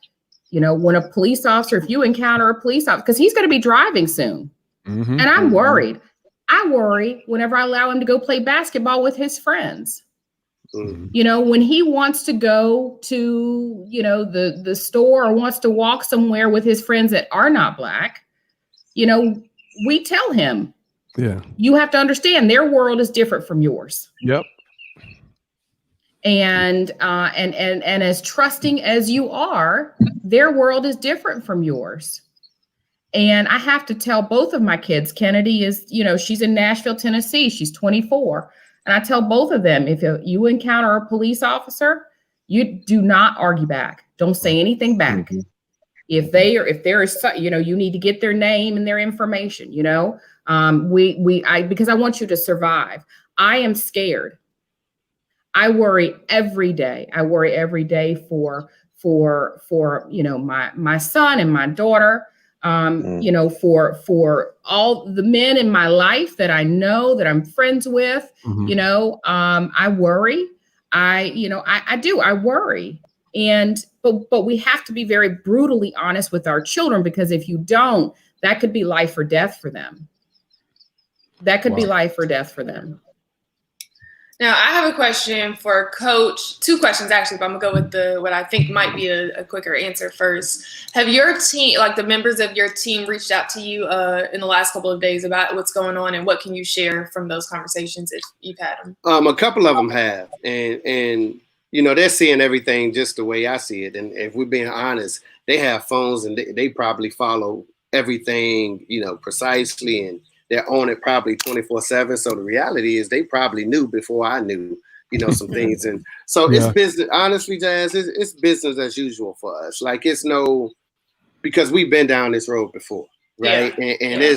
C: when a police officer, if you encounter a police officer, because he's going to be driving soon, and I'm worried. I worry whenever I allow him to go play basketball with his friends. When he wants to go to, the store or wants to walk somewhere with his friends that are not Black, we tell him, you have to understand their world is different from yours.
B: Yep.
C: And as trusting as you are, their world is different from yours. And I have to tell both of my kids, Kennedy is, she's in Nashville, Tennessee. She's 24. And I tell both of them, if you encounter a police officer, you do not argue back. Don't say anything back. If there is, you need to get their name and their information, because I want you to survive. I am scared. I worry every day. I worry every day for my son and my daughter, for all the men in my life that I know that I'm friends with, I worry. I do. I worry. But we have to be very brutally honest with our children, because if you don't, that could be life or death for them. That could be life or death for them.
D: Now, I have a question for Coach. 2 questions, actually, but I'm going to go with what I think might be a quicker answer first. Have your team, like the members of your team, reached out to you in the last couple of days about what's going on, and what can you share from those conversations if you've had them?
E: A couple of them have, and they're seeing everything just the way I see it. And if we're being honest, they have phones and they probably follow everything, precisely, and they're on it probably 24/7. So the reality is they probably knew before I knew, some things. And so it's business. Honestly, Jazz, it's business as usual for us. Like because we've been down this road before, right? Yeah.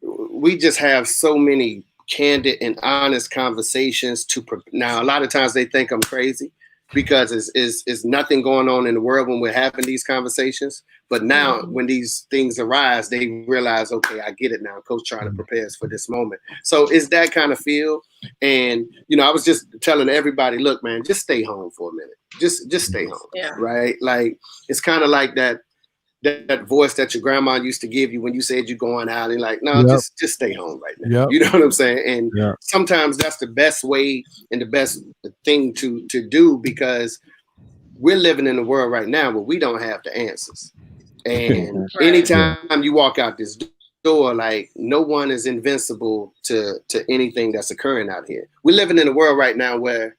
E: We just have so many candid and honest conversations now. A lot of times they think I'm crazy because it's nothing going on in the world when we're having these conversations. But now when these things arise, they realize, okay, I get it now. Coach trying to prepare us for this moment. So it's that kind of feel. And, I was just telling everybody, look, man, just stay home for a minute. Just stay home, right? Like, it's kind of like that voice that your grandma used to give you when you said you're going out, and like, no, just stay home right now. You know what I'm saying? And sometimes that's the best way and the best thing to do, because we're living in a world right now where we don't have the answers. And anytime you walk out this door, like, no one is invincible to anything that's occurring out here. We're living in a world right now where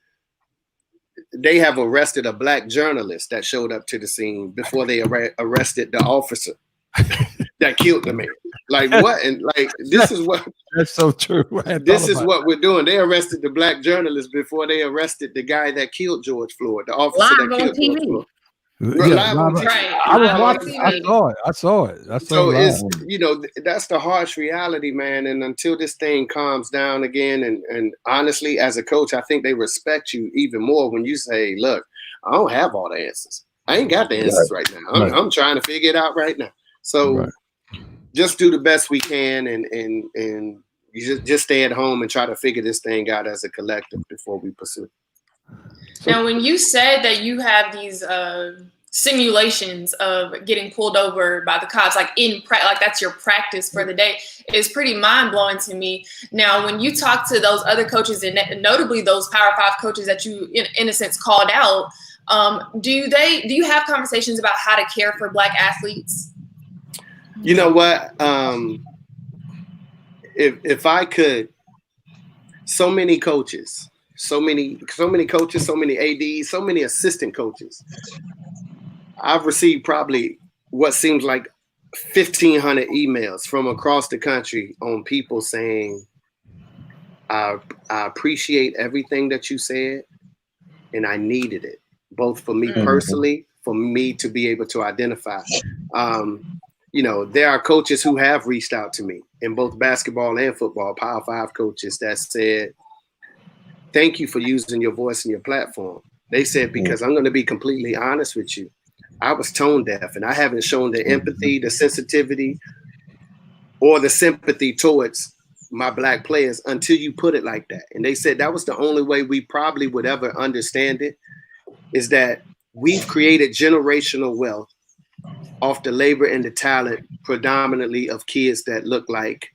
E: they have arrested a Black journalist that showed up to the scene before they arrested the officer. that killed the man. Like what? And like this is what
B: that's so true.
E: This is what we're doing. They arrested the black journalist before they arrested the guy that killed George Floyd, the officer that killed George Floyd.
B: Yeah, I was watching. I saw it.
E: So it's, you know, that's the harsh reality, man. And until this thing calms down again, and honestly, as a coach, I think they respect you even more when you say, "Look, I don't have all the answers. I ain't got the answers right now. I'm trying to figure it out right now." So just do the best we can, and you just stay at home and try to figure this thing out as a collective before we pursue.
D: Now, when you said that you have these simulations of getting pulled over by the cops, like like that's your practice for the day, is pretty mind blowing to me. Now, when you talk to those other coaches, and notably those Power 5 coaches that you, in a sense, called out, do you have conversations about how to care for Black athletes?
E: You know what? If I could, so many coaches. So many coaches, so many ADs, so many assistant coaches. I've received probably what seems like 1,500 emails from across the country on people saying, I appreciate everything that you said, and I needed it, both for me personally, for me to be able to identify. You know, there are coaches who have reached out to me in both basketball and football, Power 5 coaches that said, thank you for using your voice and your platform. They said, because I'm going to be completely honest with you, I was tone deaf and I haven't shown the empathy, the sensitivity, or the sympathy towards my Black players until you put it like that. And they said that was the only way we probably would ever understand it, is that we've created generational wealth off the labor and the talent predominantly of kids that look like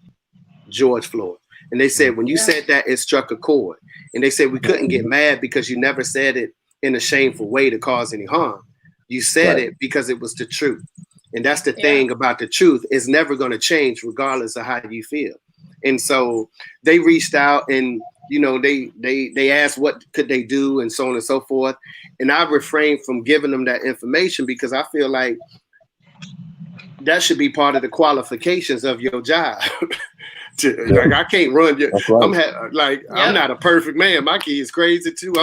E: George Floyd. And they said, when you said that, it struck a chord. And they said, we couldn't get mad because you never said it in a shameful way to cause any harm. You said it because it was the truth. And that's the thing about the truth, is never going to change regardless of how you feel. And so they reached out and, you know, they asked what could they do and so on and so forth. And I refrained from giving them that information because I feel like that should be part of the qualifications of your job. Like I can't run. I'm not a perfect man. My kid's crazy too.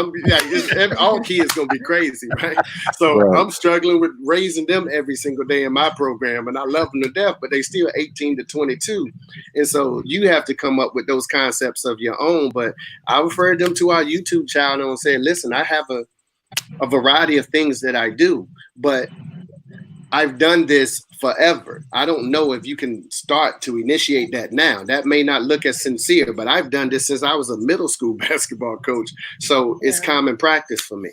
E: All kids gonna be crazy, right? So I'm struggling with raising them every single day in my program, and I love them to death, but they still 18 to 22, and so you have to come up with those concepts of your own. But I referred them to our YouTube channel and said, listen, I have a variety of things that I do, but I've done this forever. I don't know if you can start to initiate that now. That may not look as sincere, but I've done this since I was a middle school basketball coach. So it's common practice for me.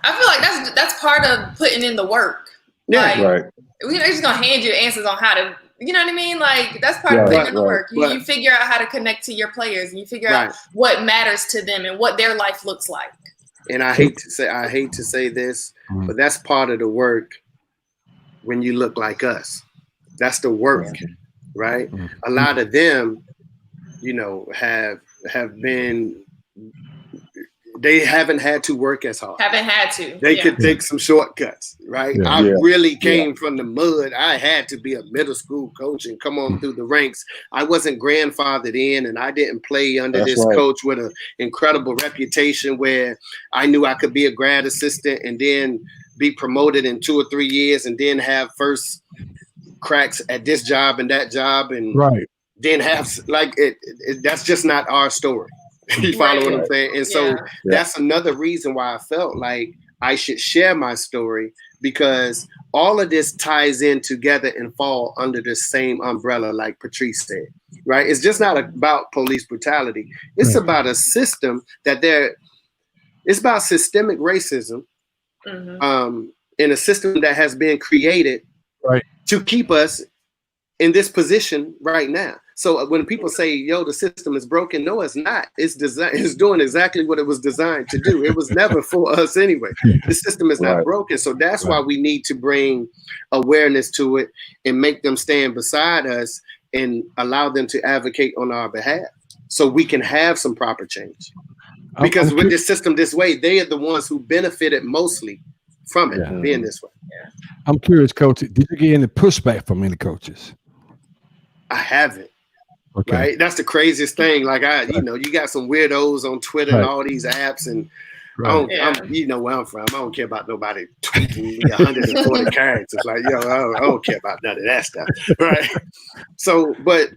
D: I feel like that's part of putting in the work. We're not just gonna hand you answers on how to, you know what I mean? Like that's part of putting in the work. You figure out how to connect to your players, and you figure out what matters to them and what their life looks like.
E: And I hate to say this, but that's part of the work. When you look like us, that's the work, right? A lot of them, you know, have been, they haven't had to work as hard. They could take some shortcuts, right? I really came from the mud. I had to be a middle school coach and come on through the ranks. I wasn't grandfathered in, and I didn't play under this coach with an incredible reputation where I knew I could be a grad assistant and then be promoted in 2 or 3 years and then have first cracks at this job and that job and then have like it that's just not our story. You follow what I'm saying? And so that's another reason why I felt like I should share my story, because all of this ties in together and fall under the same umbrella, like Patrice said, right? It's just not about police brutality. It's about a system it's about systemic racism. In a system that has been created to keep us in this position right now. So when people say, yo, the system is broken, no, it's not. It's doing exactly what it was designed to do. It was never for us anyway. The system is not broken. So that's why we need to bring awareness to it and make them stand beside us and allow them to advocate on our behalf so we can have some proper change. Because with this system this way, they are the ones who benefited mostly from it being this way.
B: I'm curious, Coach, did you get any pushback from any coaches?
E: I haven't.
B: Okay.
E: Right. That's the craziest thing. Like you know, you got some weirdos on Twitter and all these apps, and I'm, you know where I'm from. I don't care about nobody tweeting me 140 characters. Like, yo, I don't care about none of that stuff. Right. So, but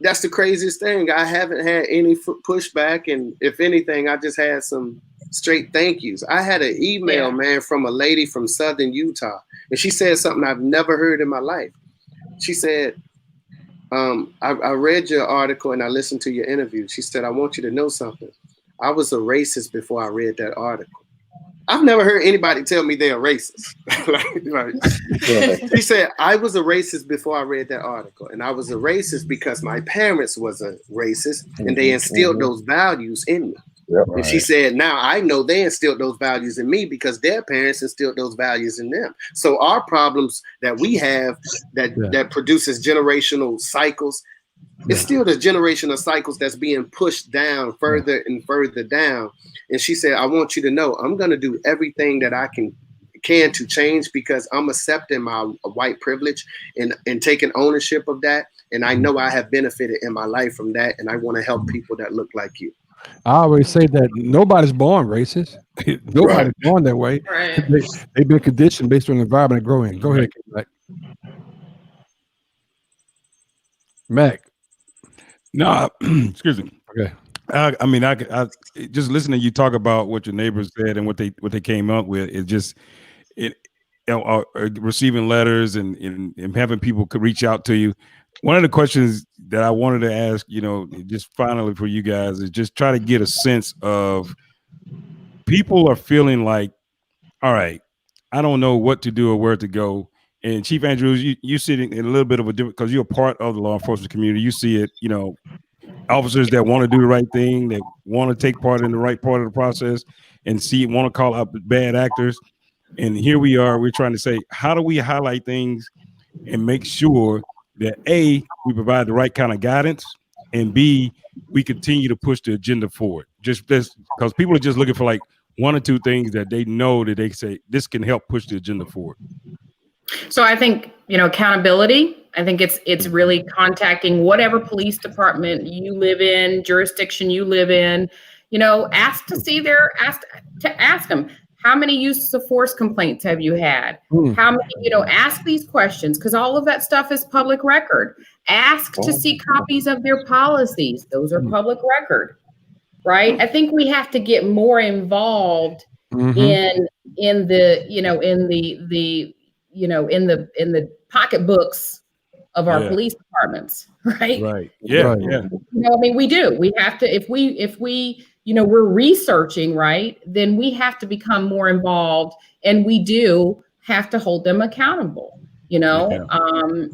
E: that's the craziest thing. I haven't had any pushback, and if anything, I just had some straight thank yous. I had an email, man, from a lady from Southern Utah, and she said something I've never heard in my life. She said, I read your article and I listened to your interview. She said, I want you to know something. I was a racist before I read that article. I've never heard anybody tell me they're racist. She said, I was a racist before I read that article. And I was a racist because my parents was a racist and they instilled those values in me.
F: Yep.
E: And she said, now I know they instilled those values in me because their parents instilled those values in them. So our problems that we have that produces generational cycles, it's still the generational cycles that's being pushed down further and further down. And she said, I want you to know I'm going to do everything that I can to change because I'm accepting my white privilege and taking ownership of that. And I know I have benefited in my life from that. And I want to help people that look like you.
B: I always say that nobody's born racist. Nobody's born that way.
D: Right.
B: They've been conditioned based on the environment they grow in. Go ahead, Mac.
A: No, excuse me.
B: Okay.
A: I mean, I just listening to you talk about what your neighbors said and what they came up with. It just receiving letters and having people could reach out to you. One of the questions that I wanted to ask, you know, just finally for you guys is just try to get a sense of people are feeling like, all right, I don't know what to do or where to go. And Chief Andrews, you sitting in a little bit of a different, because you're a part of the law enforcement community. You see it, you know, officers that want to do the right thing, that want to take part in the right part of the process and want to call out bad actors. And here we are, we're trying to say, how do we highlight things and make sure that A, we provide the right kind of guidance, and B, we continue to push the agenda forward. Just because people are just looking for like one or two things that they know that they say this can help push the agenda forward.
C: So I think, you know, accountability. I think it's really contacting whatever police department you live in, jurisdiction you live in, you know, ask them, how many uses of force complaints have you had? How many, you know, ask these questions because all of that stuff is public record. Ask to see copies of their policies. Those are public record, right? I think we have to get more involved in the, you know, in the you know, in the pocketbooks of our police departments, right?
A: Right. Yeah.
C: You know, I mean, we do. We have to, if we, you know, we're researching, right? Then we have to become more involved, and we do have to hold them accountable. You know,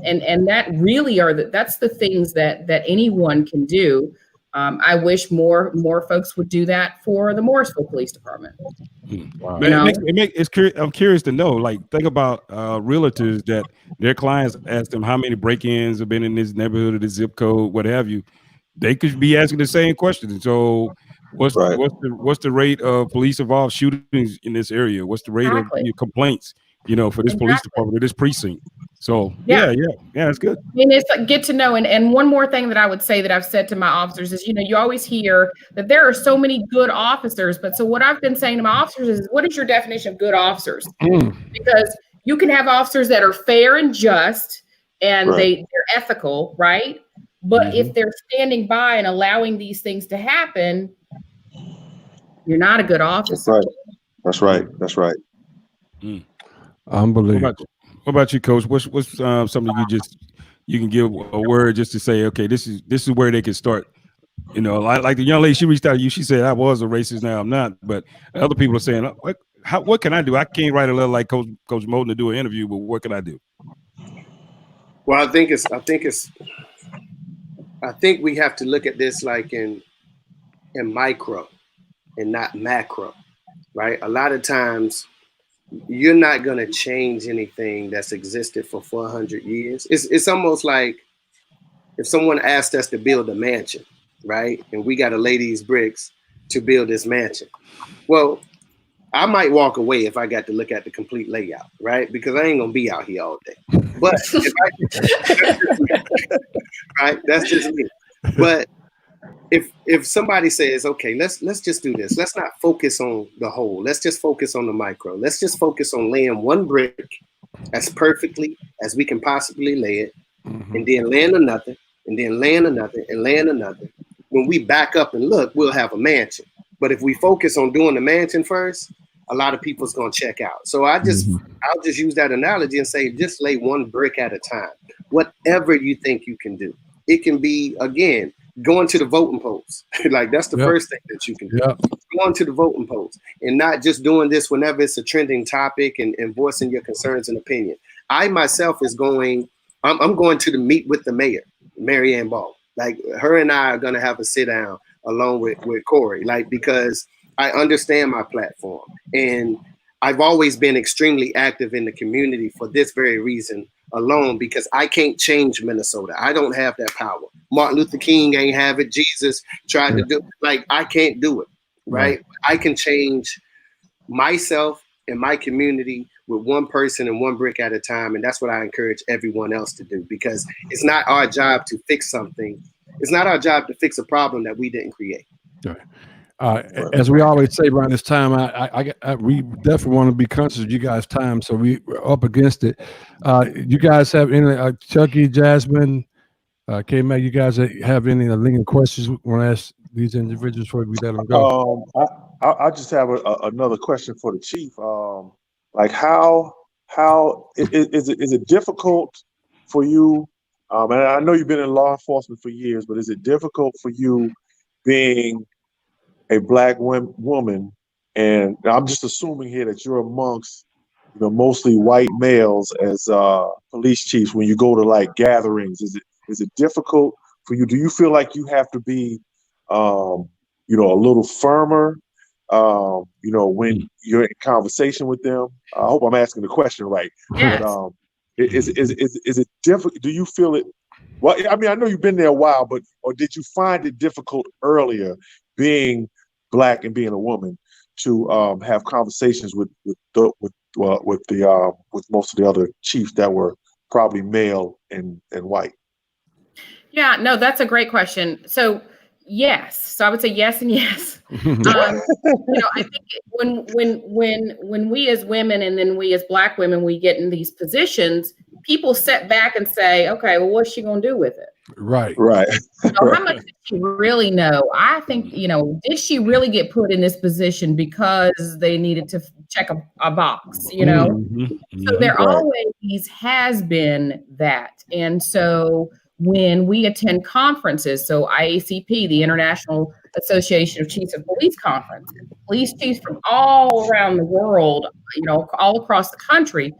C: and that really that's the things that anyone can do. I wish more folks would do that for the Morrisville Police Department.
A: Wow. I'm curious to know, like, think about realtors that their clients ask them how many break-ins have been in this neighborhood or this zip code, what have you. They could be asking the same question. So what's the rate of police involved shootings in this area? What's the rate of complaints, you know, for this police department or this precinct? So yeah, that's good. I
C: mean, it's like, get to know. And one more thing that I would say that I've said to my officers is, you know, you always hear that there are so many good officers. But so what I've been saying to my officers is, what is your definition of good officers? Because you can have officers that are fair and just and they're ethical, right? But if they're standing by and allowing these things to happen, you're not a good officer.
F: That's right.
B: Unbelievable.
A: What about you, Coach? What's something you can give a word just to say, okay, this is where they can start. You know, like the young lady, she reached out to you. She said, I was a racist, now I'm not. But other people are saying, what can I do? I can't write a letter like Coach Moton to do an interview, but what can I do?
E: Well, I think we have to look at this like in micro and not macro, right? A lot of times you're not going to change anything that's existed for 400 years. It's almost like if someone asked us to build a mansion, right? And we got to lay these bricks to build this mansion. Well, I might walk away if I got to look at the complete layout, right? Because I ain't gonna be out here all day. But right, that's just me. But if somebody says, okay, let's just do this. Let's not focus on the whole. Let's just focus on the micro. Let's just focus on laying one brick as perfectly as we can possibly lay it, and then laying another, and then laying another, and laying another. When we back up and look, we'll have a mansion. But if we focus on doing the mansion first, a lot of people's gonna check out. So I'll just use that analogy and say, just lay one brick at a time. Whatever you think you can do. It can be, again, going to the voting polls. Like that's the first thing that you can do. Going to the voting polls and not just doing this whenever it's a trending topic and voicing your concerns and opinion. I myself I'm going to the meet with the mayor, Mary Ann Ball. Like her and I are gonna have a sit down along with Corey, like, because I understand my platform and I've always been extremely active in the community for this very reason alone, because I can't change Minnesota. I don't have that power. Martin Luther King ain't have it. Jesus tried to do it. Like, I can't do it, right? I can change myself and my community with one person and one brick at a time. And that's what I encourage everyone else to do, because it's not our job to fix something. It's not our job to fix a problem that we didn't create.
B: As we always say around this time, we definitely want to be conscious of you guys' time, so we're up against it. You guys have any, Chucky, Jasmine, K-Mac, you guys have any lingering questions we want to ask these individuals before we let them go?
F: I just have another question for the chief. Like how is it difficult for you? And I know you've been in law enforcement for years, but is it difficult for you being a Black woman? And I'm just assuming here that you're amongst, mostly white males as police chiefs. When you go to like gatherings, is it difficult for you? Do you feel like you have to be, a little firmer, when you're in conversation with them? I hope I'm asking the question right.
C: Yes.
F: But, is it difficult? Do you feel it? Well, I mean, I know you've been there a while, or did you find it difficult earlier, being Black and being a woman, to have conversations with most of the other chiefs that were probably male and white?
C: Yeah, no, that's a great question. So yes, so I would say yes and yes. I think when we as women and then we as Black women, we get in these positions, people step back and say, okay, well, what's she gonna do with it?
B: Right.
C: How much did she really know? I think, did she really get put in this position because they needed to check a box, So there always has been that. And so when we attend conferences, so IACP, the International Association of Chiefs of Police Conference, police chiefs from all around the world, all across the country,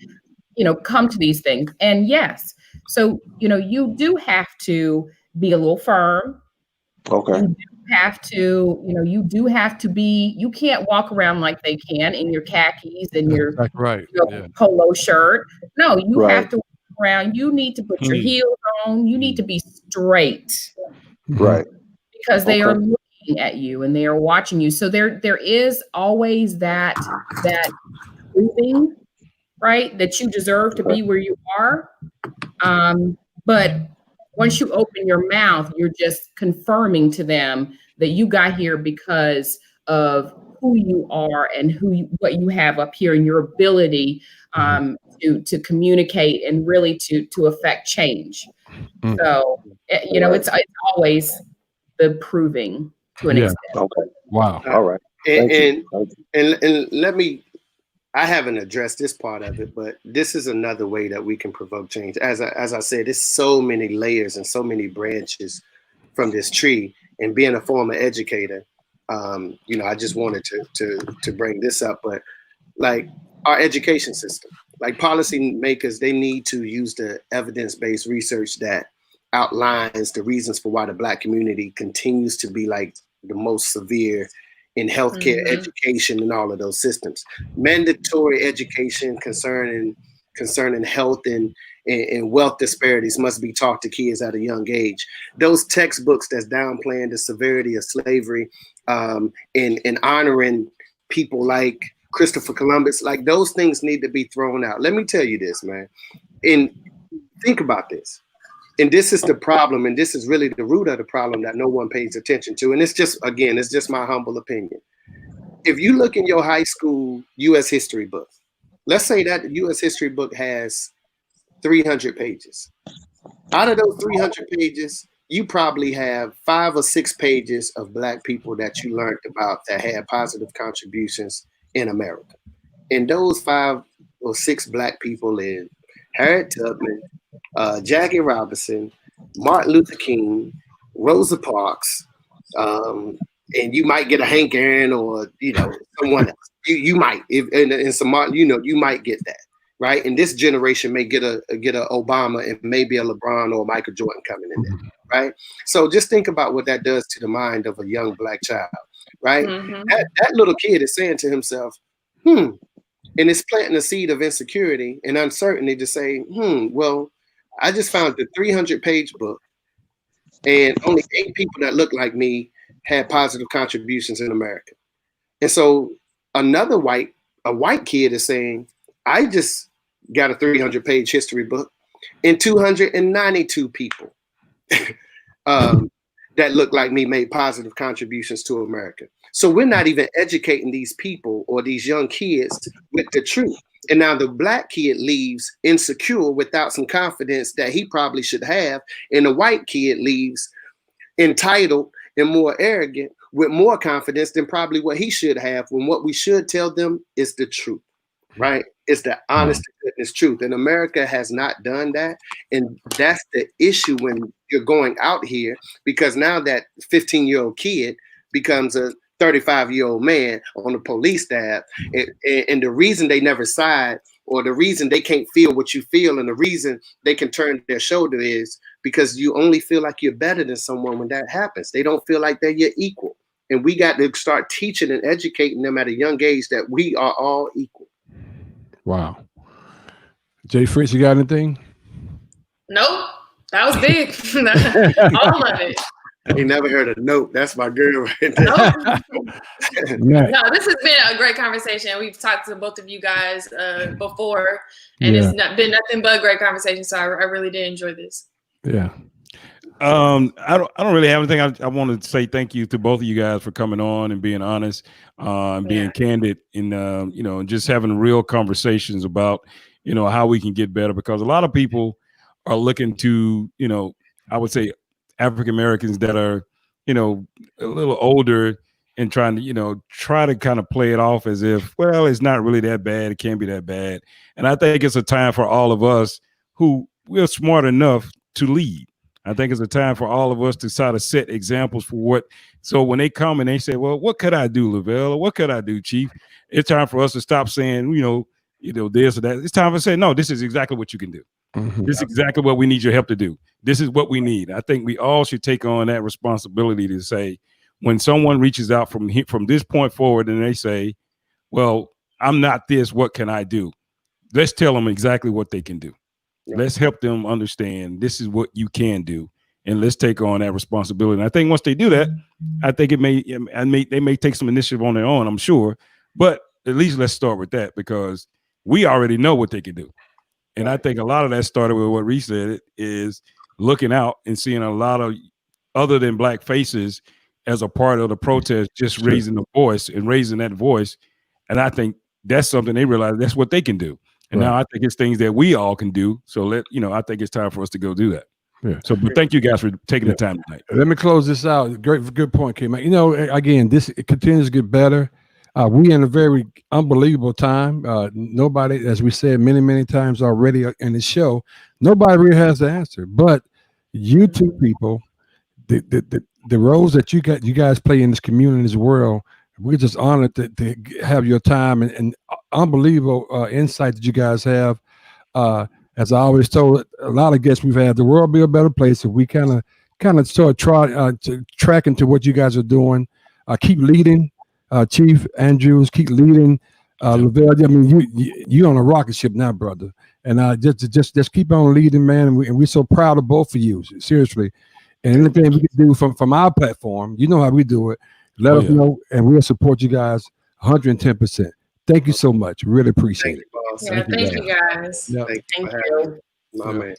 C: come to these things. And yes, so, you do have to be a little firm.
F: Okay.
C: You do have to be, you can't walk around like they can in your khakis and your polo shirt. No, you have to walk around. You need to put your heels on. You need to be straight.
F: Right.
C: Because they are looking at you and they are watching you. So there is always that proving, right, that you deserve to be where you are. But once you open your mouth, you're just confirming to them that you got here because of who you are and what you have up here and your ability to communicate and really to affect change. So, it's always the proving to an extent.
F: Okay.
B: Wow.
F: All right.
E: And let me, I haven't addressed this part of it, but this is another way that we can provoke change. As I said, there's so many layers and so many branches from this tree. And being a former educator, I just wanted to bring this up, but like our education system, like policymakers, they need to use the evidence-based research that outlines the reasons for why the Black community continues to be like the most severe in healthcare, education, and all of those systems. Mandatory education concerning health and wealth disparities must be taught to kids at a young age. Those textbooks that's downplaying the severity of slavery and honoring people like Christopher Columbus, like those things need to be thrown out. Let me tell you this, man. And think about this. And this is the problem, and this is really the root of the problem that no one pays attention to. And it's just, again, it's just my humble opinion. If you look in your high school U.S. history book, let's say that the U.S. history book has 300 pages. Out of those 300 pages, you probably have 5 or 6 pages of Black people that you learned about that had positive contributions in America. And those 5 or 6 Black people is Harriet Tubman, Jackie Robinson, Martin Luther King, Rosa Parks, and you might get a Hank Aaron or someone else. You might, and some Martin, you might get that, right? And this generation may get a Obama and maybe a LeBron or Michael Jordan coming in there, right? So just think about what that does to the mind of a young Black child, right? That little kid is saying to himself, and it's planting a seed of insecurity and uncertainty to say, well, I just found the 300-page book, and only 8 people that look like me had positive contributions in America. And so a white kid is saying, I just got a 300-page history book, and 292 people that look like me made positive contributions to America. So we're not even educating these people or these young kids with the truth. And now the Black kid leaves insecure without some confidence that he probably should have. And the white kid leaves entitled and more arrogant with more confidence than probably what he should have, when what we should tell them is the truth, right? It's the honest to goodness truth. And America has not done that. And that's the issue when you're going out here, because now that 15-year-old kid becomes a 35-year-old man on the police staff, and the reason they never side, or the reason they can't feel what you feel, and the reason they can turn their shoulder is because you only feel like you're better than someone when that happens. They don't feel like they're your equal. And we got to start teaching and educating them at a young age that we are all equal.
B: Wow. Jay Fritz, you got anything?
D: Nope. That was big. All of it.
E: I ain't never heard a note. That's my girl right there.
D: No, this has been a great conversation. We've talked to both of you guys before, and it's been nothing but a great conversation. So I really did enjoy this.
B: Yeah.
A: I don't really have anything. I want to say thank you to both of you guys for coming on and being honest, and being candid, and just having real conversations about how we can get better, because a lot of people are looking to I would say African Americans that are a little older and trying to try to kind of play it off as if, well, it's not really that bad, it can't be that bad. And I think it's a time for all of us who we're smart enough to lead. I think it's a time for all of us to sort of set examples for what. So when they come and they say, well, what could I do, Levelle? Or what could I do, Chief? It's time for us to stop saying, this or that. It's time to say, no, this is exactly what you can do. This is exactly what we need your help to do. This is what we need. I think we all should take on that responsibility to say, when someone reaches out from this point forward and they say, well, I'm not this, what can I do? Let's tell them exactly what they can do. Yeah. Let's help them understand this is what you can do, and let's take on that responsibility. And I think once they do that, I think they may take some initiative on their own, I'm sure, but at least let's start with that, because we already know what they can do. And I think a lot of that started with what Reese said, is looking out and seeing a lot of other than Black faces as a part of the protest, just raising the voice and raising that voice. And I think that's something they realize that's what they can do. And now I think it's things that we all can do. So I think it's time for us to go do that. Yeah. So, but thank you guys for taking the time tonight.
B: Let me close this out. Good point, Kim. Again, it continues to get better. We in a very unbelievable time. Nobody, as we said many times already in the show, nobody really has the answer. But you two people, the roles that you guys play in this community, in this world, we're just honored to have your time and unbelievable insight that you guys have. As I always told a lot of guests we've had, the world will be a better place if we kind of start tracking to what you guys are doing. Keep leading, Chief Andrews. Keep leading, Levelle. I mean, you're on a rocket ship now, brother. And just keep on leading, man. And we're so proud of both of you, seriously. And anything we can do from our platform, you know how we do it. Let us know, and we'll support you guys 110%. Thank you so much. Really appreciate it.
E: Boss.
D: Yeah, thank you guys.
B: Yeah.
E: Thank you
C: Thank
E: for
C: you.
E: having me. My
B: Yeah.
E: man.